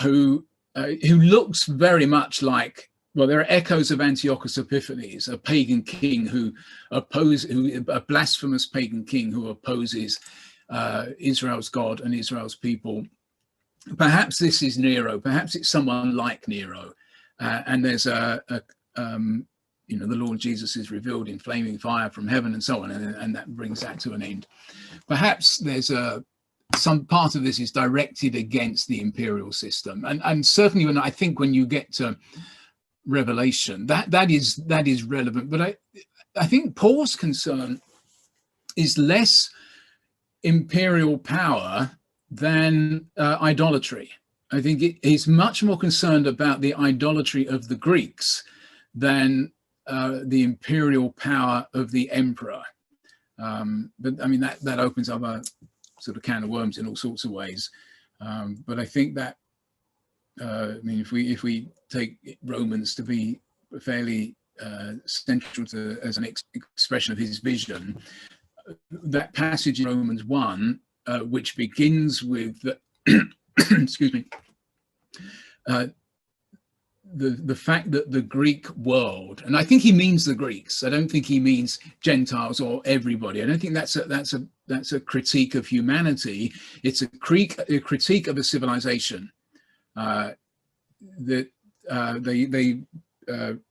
who looks very much like, well, there are echoes of Antiochus Epiphanes, a pagan king a blasphemous pagan king who opposes Israel's God and Israel's people. Perhaps this is Nero. Perhaps it's someone like Nero, and there's the Lord Jesus is revealed in flaming fire from heaven, and so on, and that brings that to an end. Perhaps there's some part of this is directed against the imperial system, and certainly when you get to Revelation, that is relevant. But I think Paul's concern is less imperial power than idolatry. I think he's much more concerned about the idolatry of the Greeks than the imperial power of the emperor. But I mean, that opens up a sort of can of worms in all sorts of ways. But I think that I mean, if we take Romans to be fairly central to as an expression of his vision, that passage in Romans 1, which begins with the excuse me, the fact that the Greek world, and I think he means the Greeks, I don't think he means Gentiles or everybody. I don't think that's a critique of humanity. It's a critique of a civilization that they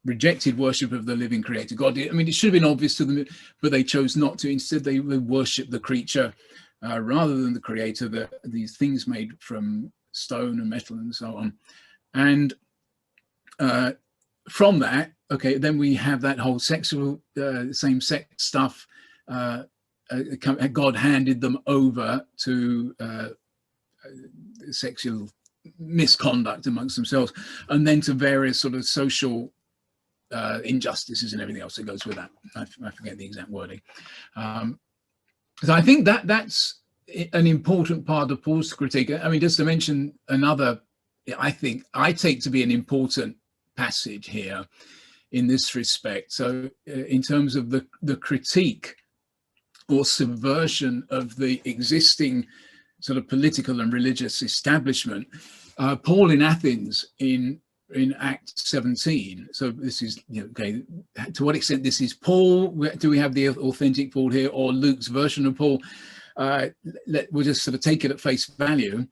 rejected worship of the living creator God. I mean, it should have been obvious to them, but they chose not to. Instead, they worship the creature rather than the creator, these things made from stone and metal and so on. And from that, okay, then we have that whole sexual, same-sex stuff. God handed them over to sexual misconduct amongst themselves, and then to various sort of social injustices and everything else that goes with that. I forget the exact wording. So I think that's an important part of Paul's critique. I mean, just to mention another, I think I take to be an important passage here in this respect. So in terms of the critique or subversion of the existing sort of political and religious establishment, Paul in Athens in Acts 17. So this is, okay, to what extent this is Paul? Do we have the authentic Paul here or Luke's version of Paul? We'll just sort of take it at face value.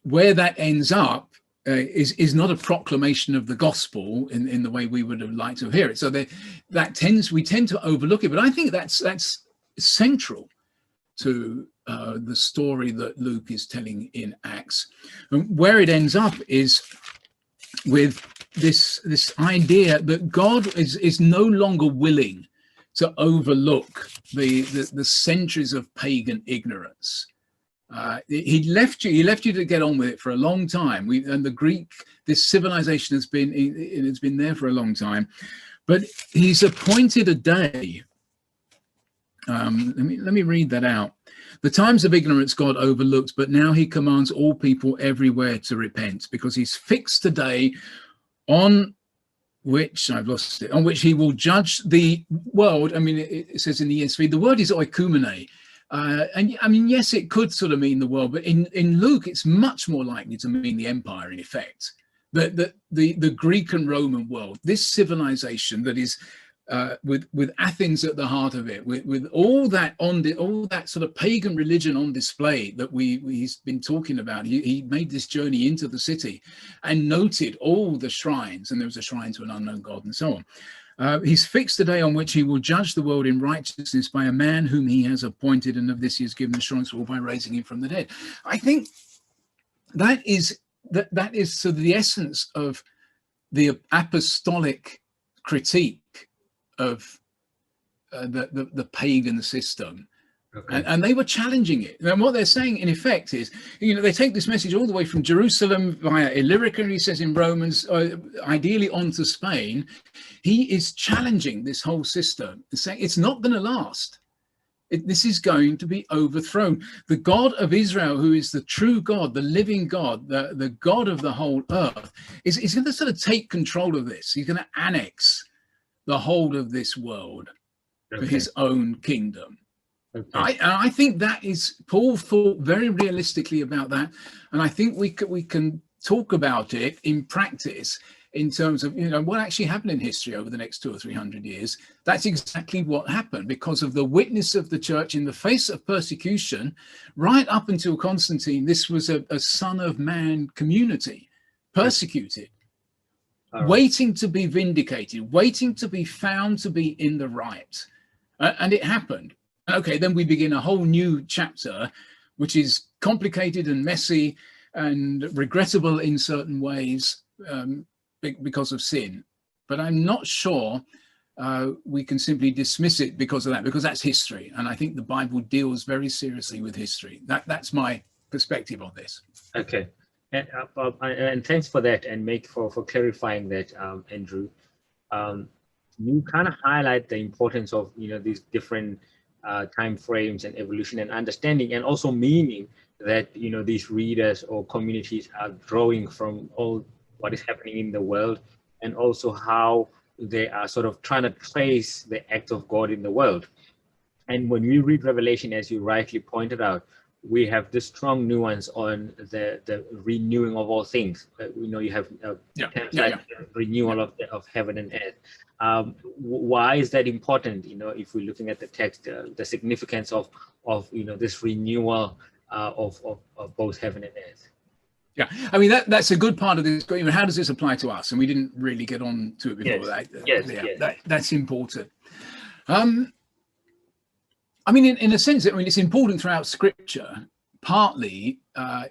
Where that ends up is not a proclamation of the gospel in the way we would have liked to hear it. So we tend to overlook it, but I think that's central to the story that Luke is telling in Acts. And where it ends up is with this idea that God is no longer willing to overlook the centuries of pagan ignorance. He left you to get on with it for a long time. And the Greek, this civilization has been there for a long time, but he's appointed a day. Let me read that out. The times of ignorance God overlooked, but now he commands all people everywhere to repent, because he's fixed a day on which he will judge the world. I mean, it says in the ESV, the word is oikumene. And I mean, yes, it could sort of mean the world, but in Luke, it's much more likely to mean the empire, in effect. The Greek and Roman world, this civilization that is with Athens at the heart of it, with all that sort of pagan religion on display that he's been talking about. He made this journey into the city and noted all the shrines, and there was a shrine to an unknown god and so on. He's fixed a day on which he will judge the world in righteousness by a man whom he has appointed, and of this he has given assurance all by raising him from the dead. I think that is sort of the essence of the apostolic critique of the pagan system. Okay. And they were challenging it. And what they're saying, in effect, is, they take this message all the way from Jerusalem via Illyricum, he says in Romans, ideally onto Spain. He is challenging this whole system and saying it's not going to last. This is going to be overthrown. The God of Israel, who is the true God, the living God, the God of the whole earth, is going to sort of take control of this. He's going to annex the whole of this world for his own kingdom. Okay. I think that is, Paul thought very realistically about that, and I think we can talk about it in practice in terms of what actually happened in history over the next 200 or 300 years. That's exactly what happened because of the witness of the church in the face of persecution. Right up until Constantine, this was a son of man community, persecuted, waiting to be vindicated, waiting to be found to be in the right, and it happened. Okay, then we begin a whole new chapter, which is complicated and messy and regrettable in certain ways because of sin. But I'm not sure we can simply dismiss it because of that, because that's history. And I think the Bible deals very seriously with history. That's my perspective on this. Okay. And thanks for that, and for clarifying that, Andrew. You kind of highlight the importance of these different time frames and evolution and understanding, and also meaning that, you know, these readers or communities are drawing from all what is happening in the world, and also how they are sort of trying to trace the act of God in the world. And when we read Revelation, as you rightly pointed out, we have this strong nuance on the renewing of all things. We know you have renewal of heaven and earth. Why is that important? You know, if we're looking at the text, the significance of you know, this renewal of both heaven and earth. Yeah, I mean, that's a good part of this. How does this apply to us? And we didn't really get on to it before. That's important. I mean, in a sense, I mean, it's important throughout Scripture. Partly, I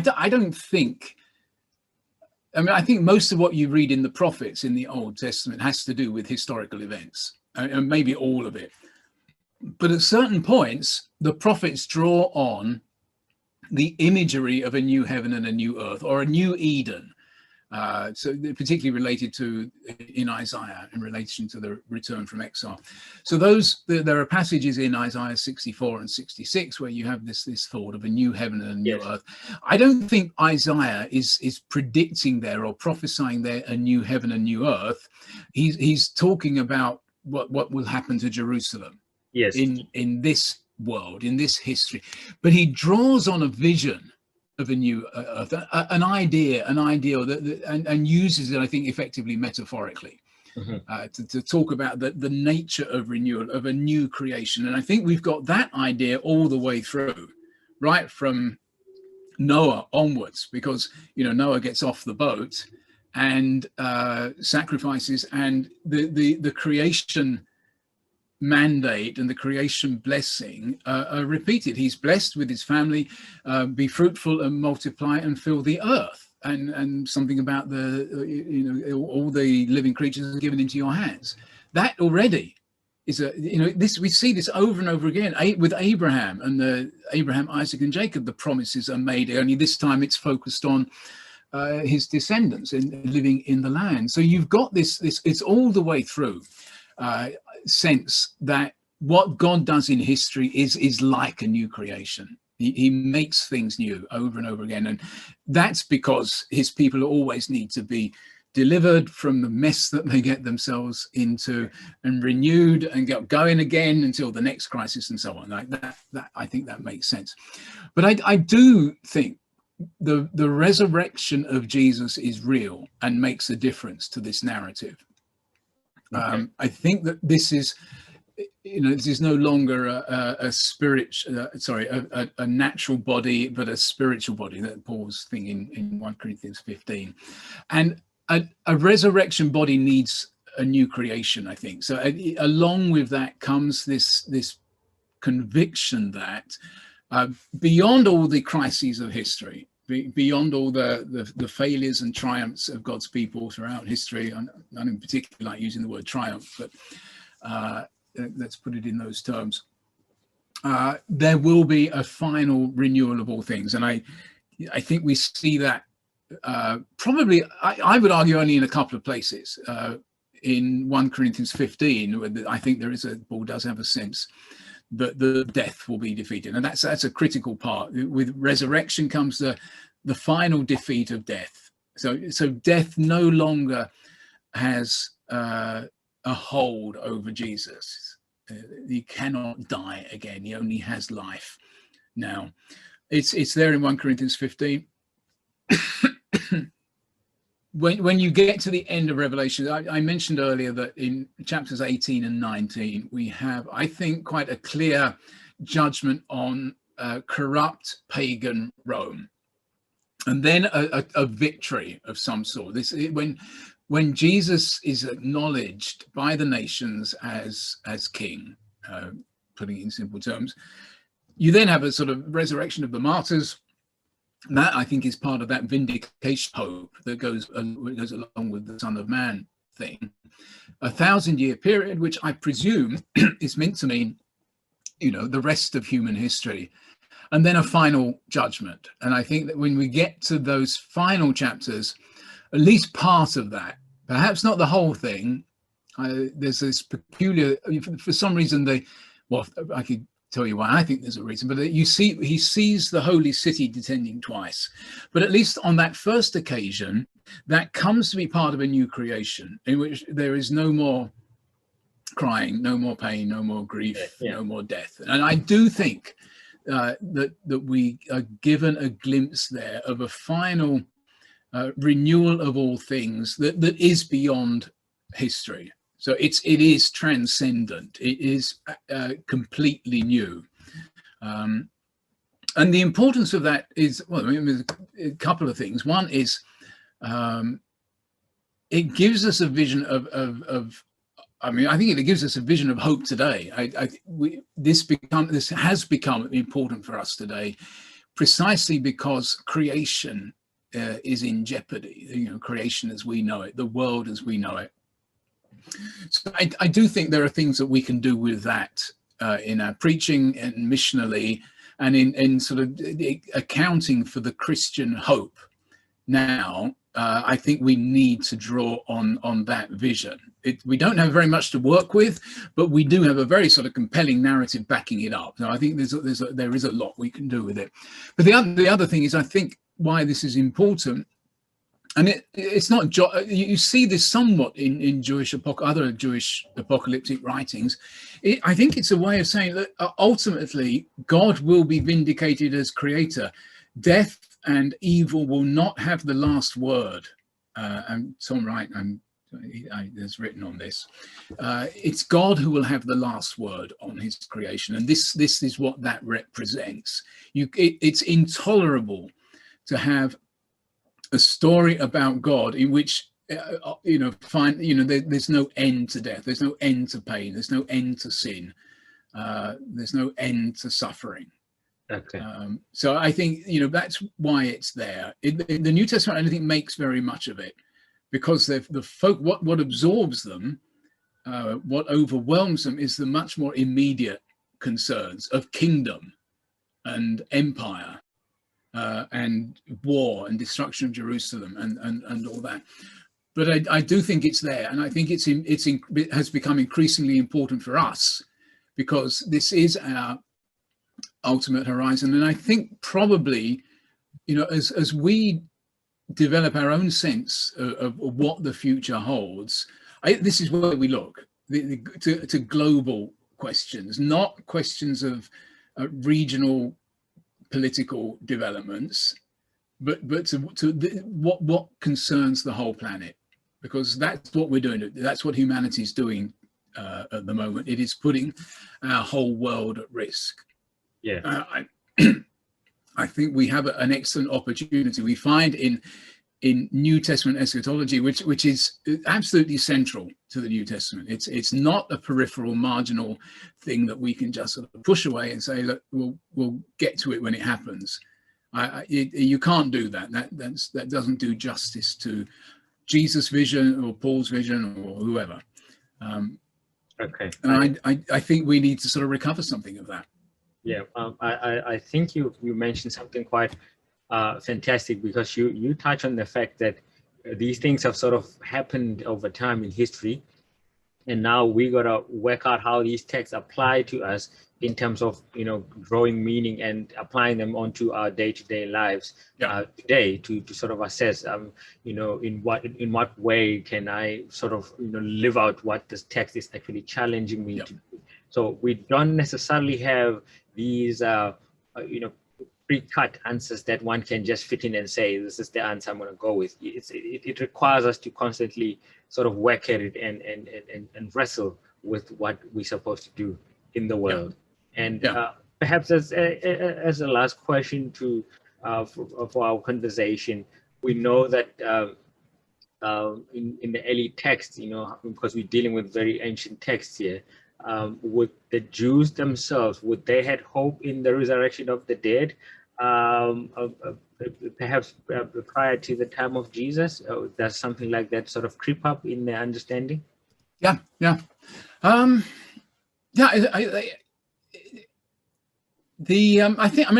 don't think. I mean, I think most of what you read in the prophets in the Old Testament has to do with historical events, and maybe all of it. But at certain points, the prophets draw on the imagery of a new heaven and a new earth, or a new Eden. So particularly related to in Isaiah in relation to the return from exile. So there are passages in Isaiah 64 and 66 where you have this thought of a new heaven and a new earth. I don't think Isaiah is predicting there or prophesying there a new heaven and new earth. He's talking about what will happen to Jerusalem in this world, in this history. But he draws on a vision of a new earth, an ideal that and uses it, I think, effectively metaphorically, to talk about the nature of renewal, of a new creation. And I think we've got that idea all the way through, right from Noah onwards, because, you know, Noah gets off the boat and sacrifices, and the creation mandate and the creation blessing are repeated. He's blessed with his family, be fruitful and multiply and fill the earth, and something about all the living creatures are given into your hands. That already is this. We see this over and over again with Abraham and Abraham, Isaac, and Jacob. The promises are made. Only this time it's focused on his descendants and living in the land. So you've got this. It's all the way through. Sense that what God does in history is like a new creation. He makes things new over and over again, and that's because his people always need to be delivered from the mess that they get themselves into, and renewed and get going again until the next crisis, and so on. Like that I think that makes sense. But I do think the resurrection of Jesus is real and makes a difference to this narrative. I think that this is no longer a natural body, but a spiritual body. That Paul's thing in 1 Corinthians 15, and a resurrection body needs a new creation, I think. So along with that comes this conviction that beyond all the crises of history, beyond all the failures and triumphs of God's people throughout history, I don't in particular like using the word triumph, but let's put it in those terms, there will be a final renewal of all things. And I think we see that probably, I would argue, only in a couple of places. In 1 Corinthians 15, where I think Paul does have a sense that the death will be defeated, and that's a critical part. With resurrection comes the final defeat of death. So death no longer has a hold over Jesus. He cannot die again. He only has life now. It's there in 1 Corinthians 15. When you get to the end of Revelation, I mentioned earlier that in chapters 18 and 19, we have, I think, quite a clear judgment on corrupt pagan Rome, and then a victory of some sort. When Jesus is acknowledged by the nations as king, putting it in simple terms, you then have a sort of resurrection of the martyrs. That, I think, is part of that vindication hope that goes along with the Son of Man thing. 1,000-year period, which I presume is meant to mean, the rest of human history, and then a final judgment. And I think that when we get to those final chapters, at least part of that, perhaps not the whole thing, there's this peculiar, for some reason, I could tell you why I think there's a reason, but you see, he sees the holy city descending twice. But at least on that first occasion, that comes to be part of a new creation in which there is no more crying, no more pain, no more grief, no more death. And I do think that we are given a glimpse there of a final renewal of all things that is beyond history. So it is transcendent. It is completely new. And the importance of that is, well, I mean, there's a couple of things. One is it gives us a vision I mean, I think it gives us a vision of hope today. This has become important for us today, precisely because creation is in jeopardy. You know, creation as we know it, the world as we know it. So I do think there are things that we can do with that in our preaching and missionally, and in sort of accounting for the Christian hope. Now, I think we need to draw on that vision. We don't have very much to work with, but we do have a very sort of compelling narrative backing it up. So I think there is a lot we can do with it. But the other thing is, I think why this is important. And it's not, you see this somewhat in other Jewish apocalyptic writings. I think it's a way of saying that ultimately God will be vindicated as creator. Death and evil will not have the last word. And Tom Wright has written on this. It's God who will have the last word on his creation. And this is what that represents. It's intolerable to have a story about God in which there's no end to death, there's no end to pain, there's no end to sin, there's no end to suffering. Okay. So I think that's why it's there. The New Testament, I don't think, makes very much of it, because the folk, what absorbs them, what overwhelms them, is the much more immediate concerns of kingdom and empire. And war and destruction of Jerusalem and all that. But I do think it's there, and I think it has become increasingly important for us, because this is our ultimate horizon. And I think probably, as we develop our own sense of what the future holds, this is where we look to global questions, not questions of regional political developments, but to what concerns the whole planet, because that's what we're doing. That's what humanity is doing at the moment. It is putting our whole world at risk. Yeah, I think we have an excellent opportunity. We find in New Testament eschatology, which is absolutely central to the New Testament. It's not a peripheral, marginal thing that we can just sort of push away and say, look, we'll get to it when it happens. You can't do that. That doesn't do justice to Jesus' vision or Paul's vision or whoever. Okay. And I think we need to sort of recover something of that. Yeah, I think you mentioned something quite fantastic, because you touch on the fact that these things have sort of happened over time in history, and now we got to work out how these texts apply to us in terms of drawing meaning and applying them onto our day-to-day lives today to sort of assess in what way can I sort of live out what this text is actually challenging me to do. So we don't necessarily have these pre-cut answers that one can just fit in and say, this is the answer I'm going to go with. It requires us to constantly sort of work at it and wrestle with what we're supposed to do in the world. And perhaps as a last question for our conversation, we know that in the early texts, because we're dealing with very ancient texts here, would the Jews themselves, would they had hope in the resurrection of the dead, perhaps prior to the time of Jesus? Does something like that sort of creep up in their understanding? I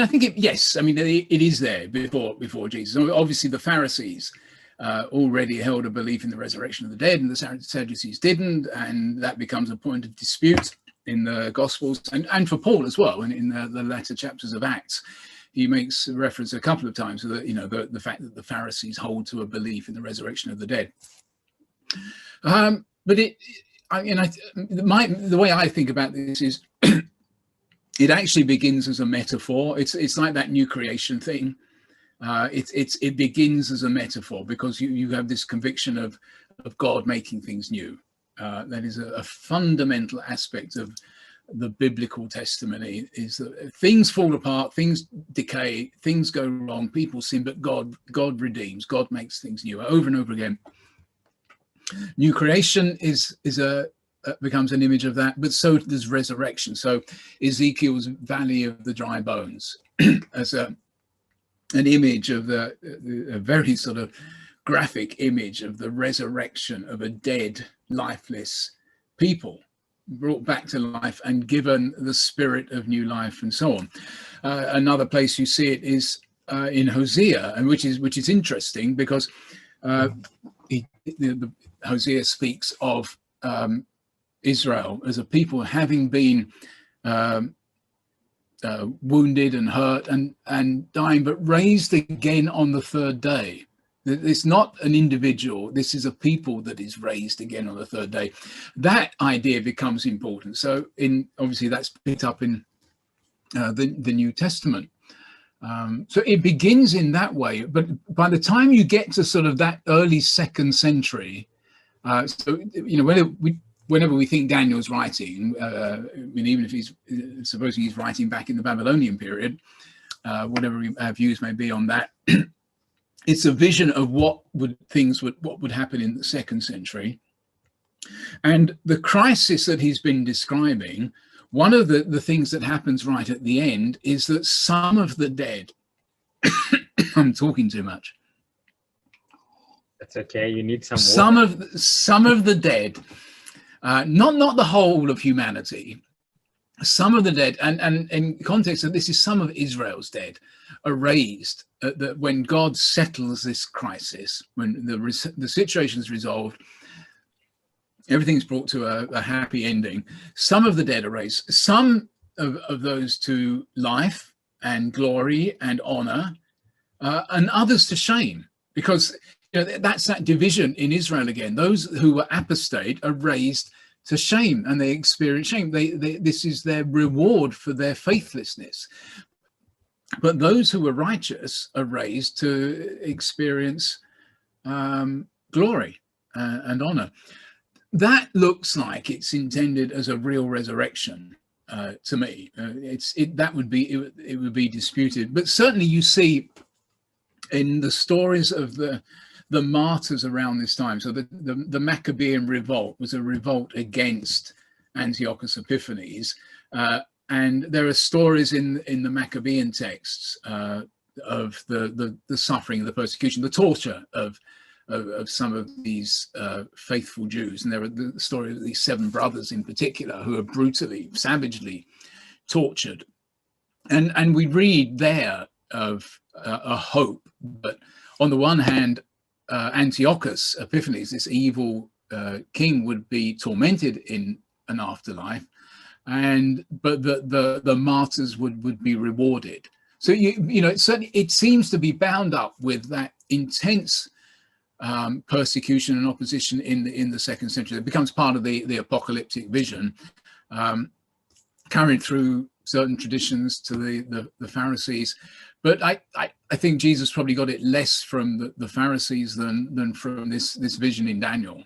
think yes. I mean, it is there before Jesus. Obviously, the Pharisees already held a belief in the resurrection of the dead, and the Sadducees didn't, and that becomes a point of dispute. in the Gospels, and for Paul as well, and in the latter chapters of Acts, he makes reference a couple of times to the fact that the Pharisees hold to a belief in the resurrection of the dead. But the way I think about this is it actually begins as a metaphor. It's like that new creation thing. It begins as a metaphor because you have this conviction of God making things new. That is a fundamental aspect of the biblical testimony, is that things fall apart, things decay, things go wrong, people sin, but God redeems, God makes things new over and over again. New creation becomes an image of that, but so does resurrection. So Ezekiel's Valley of the Dry Bones as an image of a very sort of graphic image of the resurrection of a dead, lifeless people, brought back to life and given the spirit of new life, and so on. Another place you see it is in Hosea, and which is interesting because Hosea speaks of Israel as a people having been wounded and hurt and dying, but raised again on the third day. It's not an individual. This is a people that is raised again on the third day. That idea becomes important. So obviously that's picked up in the New Testament. So it begins in that way. But by the time you get to sort of that early 2nd century, whenever we think Daniel's writing, even if supposing he's writing back in the Babylonian period, whatever our views may be on that, it's a vision of what would happen in the 2nd century. And the crisis that he's been describing, one of the things that happens right at the end is that some of the dead, I'm talking too much. That's okay. You need some water. Some of the dead, not the whole of humanity, some of the dead, and in context of this is some of Israel's dead, are raised when God settles this crisis, when the situation is resolved, everything's brought to a happy ending. Some of the dead are raised, some of those to life and glory and honor, and others to shame, because that's that division in Israel again. Those who were apostate are raised to shame, and they experience shame. This is their reward for their faithlessness. But those who are righteous are raised to experience glory and honor. That looks like it's intended as a real resurrection to me. It would be disputed, but certainly you see in the stories of the martyrs around this time. So the Maccabean revolt was a revolt against Antiochus Epiphanes, and there are stories in the Maccabean texts of the suffering, the persecution, the torture of some of these faithful Jews. And there are the story of these 7 brothers in particular who are brutally, savagely tortured. And we read there of a hope, but on the one hand, Antiochus Epiphanes, this evil king, would be tormented in an afterlife, but the martyrs would be rewarded. So it seems to be bound up with that intense persecution and opposition in the 2nd century. It becomes part of the apocalyptic vision, carried through certain traditions to the Pharisees. But I think Jesus probably got it less from the Pharisees than from this vision in Daniel.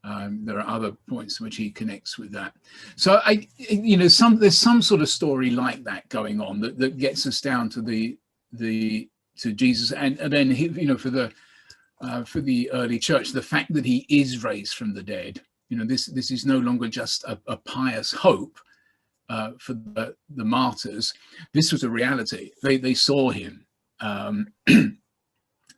There are other points which he connects with that. So there's some sort of story like that going on that gets us down to to Jesus, and then for the early church, the fact that he is raised from the dead. This is no longer just a pious hope for the martyrs. This was a reality. They saw him. While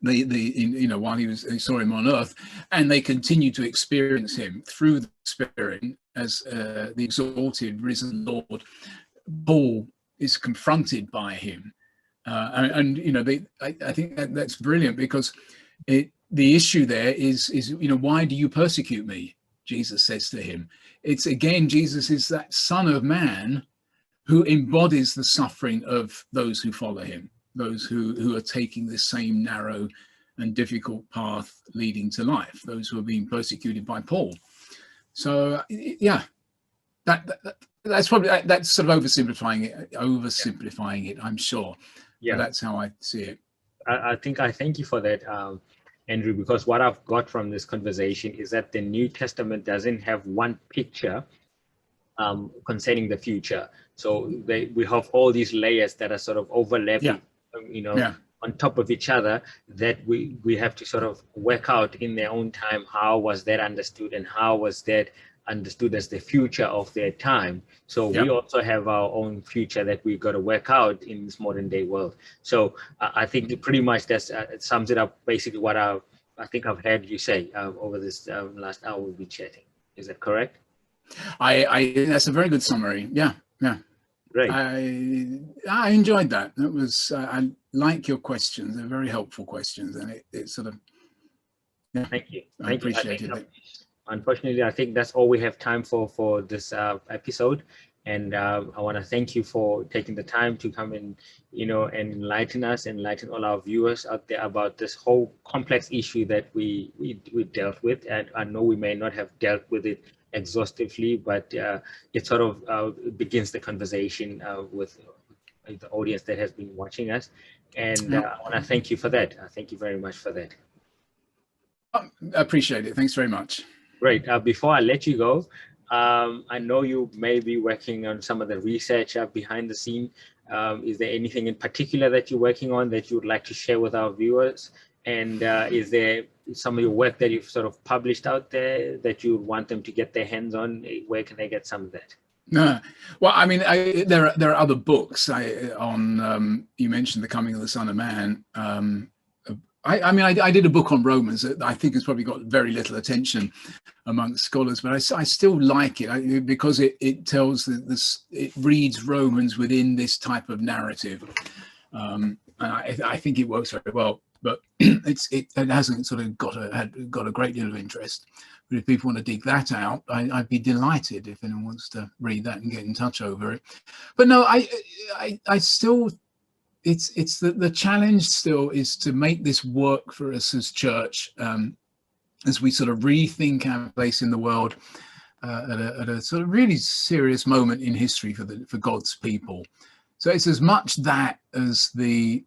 they saw him on earth, and they continue to experience him through the Spirit as the exalted, risen Lord. Paul is confronted by him, I think that's brilliant, because the issue there is why do you persecute me, Jesus says to him. It's again, Jesus is that Son of Man who embodies the suffering of those who follow him, those who are taking this same narrow and difficult path leading to life, those who are being persecuted by Paul. So yeah, that's probably, that's sort of oversimplifying it, I'm sure. Yeah, but that's how I see it. I think I thank you for that, Andrew, because what I've got from this conversation is that the New Testament doesn't have one picture concerning the future. So we have all these layers that are sort of overlapping, on top of each other, that we have to sort of work out in their own time, how was that understood and how was that understood as the future of their time. So we also have our own future that we've got to work out in this modern day world. So I think pretty much that's it sums it up, basically what I think I've heard you say over this last hour we've been chatting. Is that correct? I that's a very good summary. Yeah. Great. I enjoyed that. That was I like your questions. They're very helpful questions, and it sort of Thank you. I appreciated it. Unfortunately, I think that's all we have time for this episode, and I want to thank you for taking the time to come and and enlighten us, enlighten all our viewers out there about this whole complex issue that we dealt with. And I know we may not have dealt with it exhaustively, but it sort of begins the conversation with the audience that has been watching us, and I want to thank you for that. Thank you very much for that. I appreciate it. Thanks very much. Great. Before I let you go, I know you may be working on some of the research behind the scene. Is there anything in particular that you're working on that you would like to share with our viewers? And is there some of your work that you've sort of published out there that you want them to get their hands on? Where can they get some of that? Well, I mean, there are other books on. You mentioned The Coming of the Son of Man. I did a book on Romans that I think has probably got very little attention amongst scholars, but I still like it because it tells this. It reads Romans within this type of narrative. And I think it works very well. But it hasn't sort of got a great deal of interest. But if people want to dig that out, I'd be delighted if anyone wants to read that and get in touch over it. But no, I still, it's the challenge still is to make this work for us as church, as we sort of rethink our place in the world at a sort of really serious moment in history for God's people. So it's as much that as the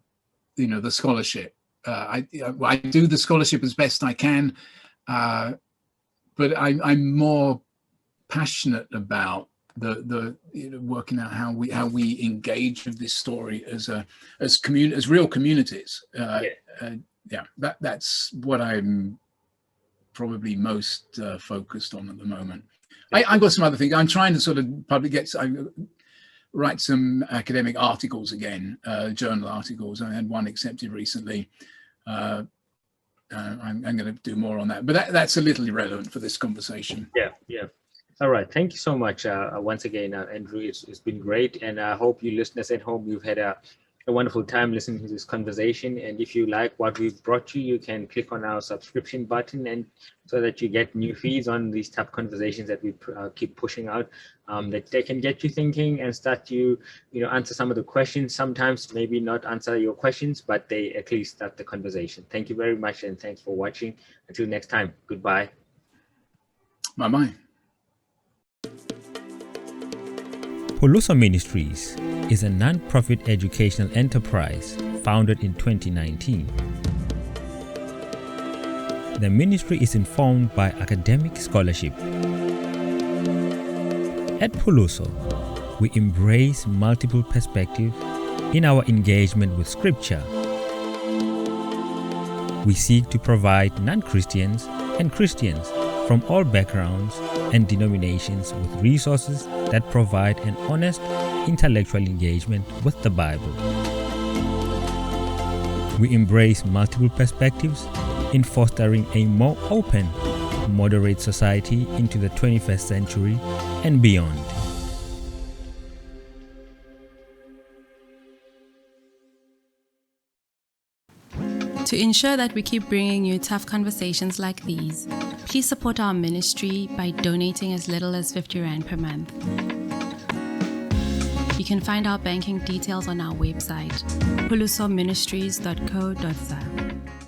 scholarship. I do the scholarship as best I can, but I'm more passionate about the working out how we engage with this story as real communities. That's what I'm probably most focused on at the moment. I've got some other things. I'm trying to sort of write some academic articles again, journal articles. I had one accepted recently. I'm going to do more on that, but that's a little irrelevant for this conversation. Yeah. All right. Thank you so much once again, Andrew. It's been great, and I hope you listeners at home, you've had a wonderful time listening to this conversation. And if you like what we've brought you, you can click on our subscription button, and so that you get new feeds on these type of conversations that we keep pushing out, that they can get you thinking and start to answer some of the questions. Sometimes maybe not answer your questions, but they at least start the conversation. Thank you very much, and thanks for watching. Until next time, goodbye. Bye-bye. Puluso Ministries is a non-profit educational enterprise founded in 2019. The ministry is informed by academic scholarship. At Puluso, we embrace multiple perspectives in our engagement with Scripture. We seek to provide non-Christians and Christians from all backgrounds and denominations with resources that provide an honest intellectual engagement with the Bible. We embrace multiple perspectives in fostering a more open, moderate society into the 21st century and beyond. To ensure that we keep bringing you tough conversations like these, please support our ministry by donating as little as 50 Rand per month. You can find our banking details on our website, pulusoministries.co.za.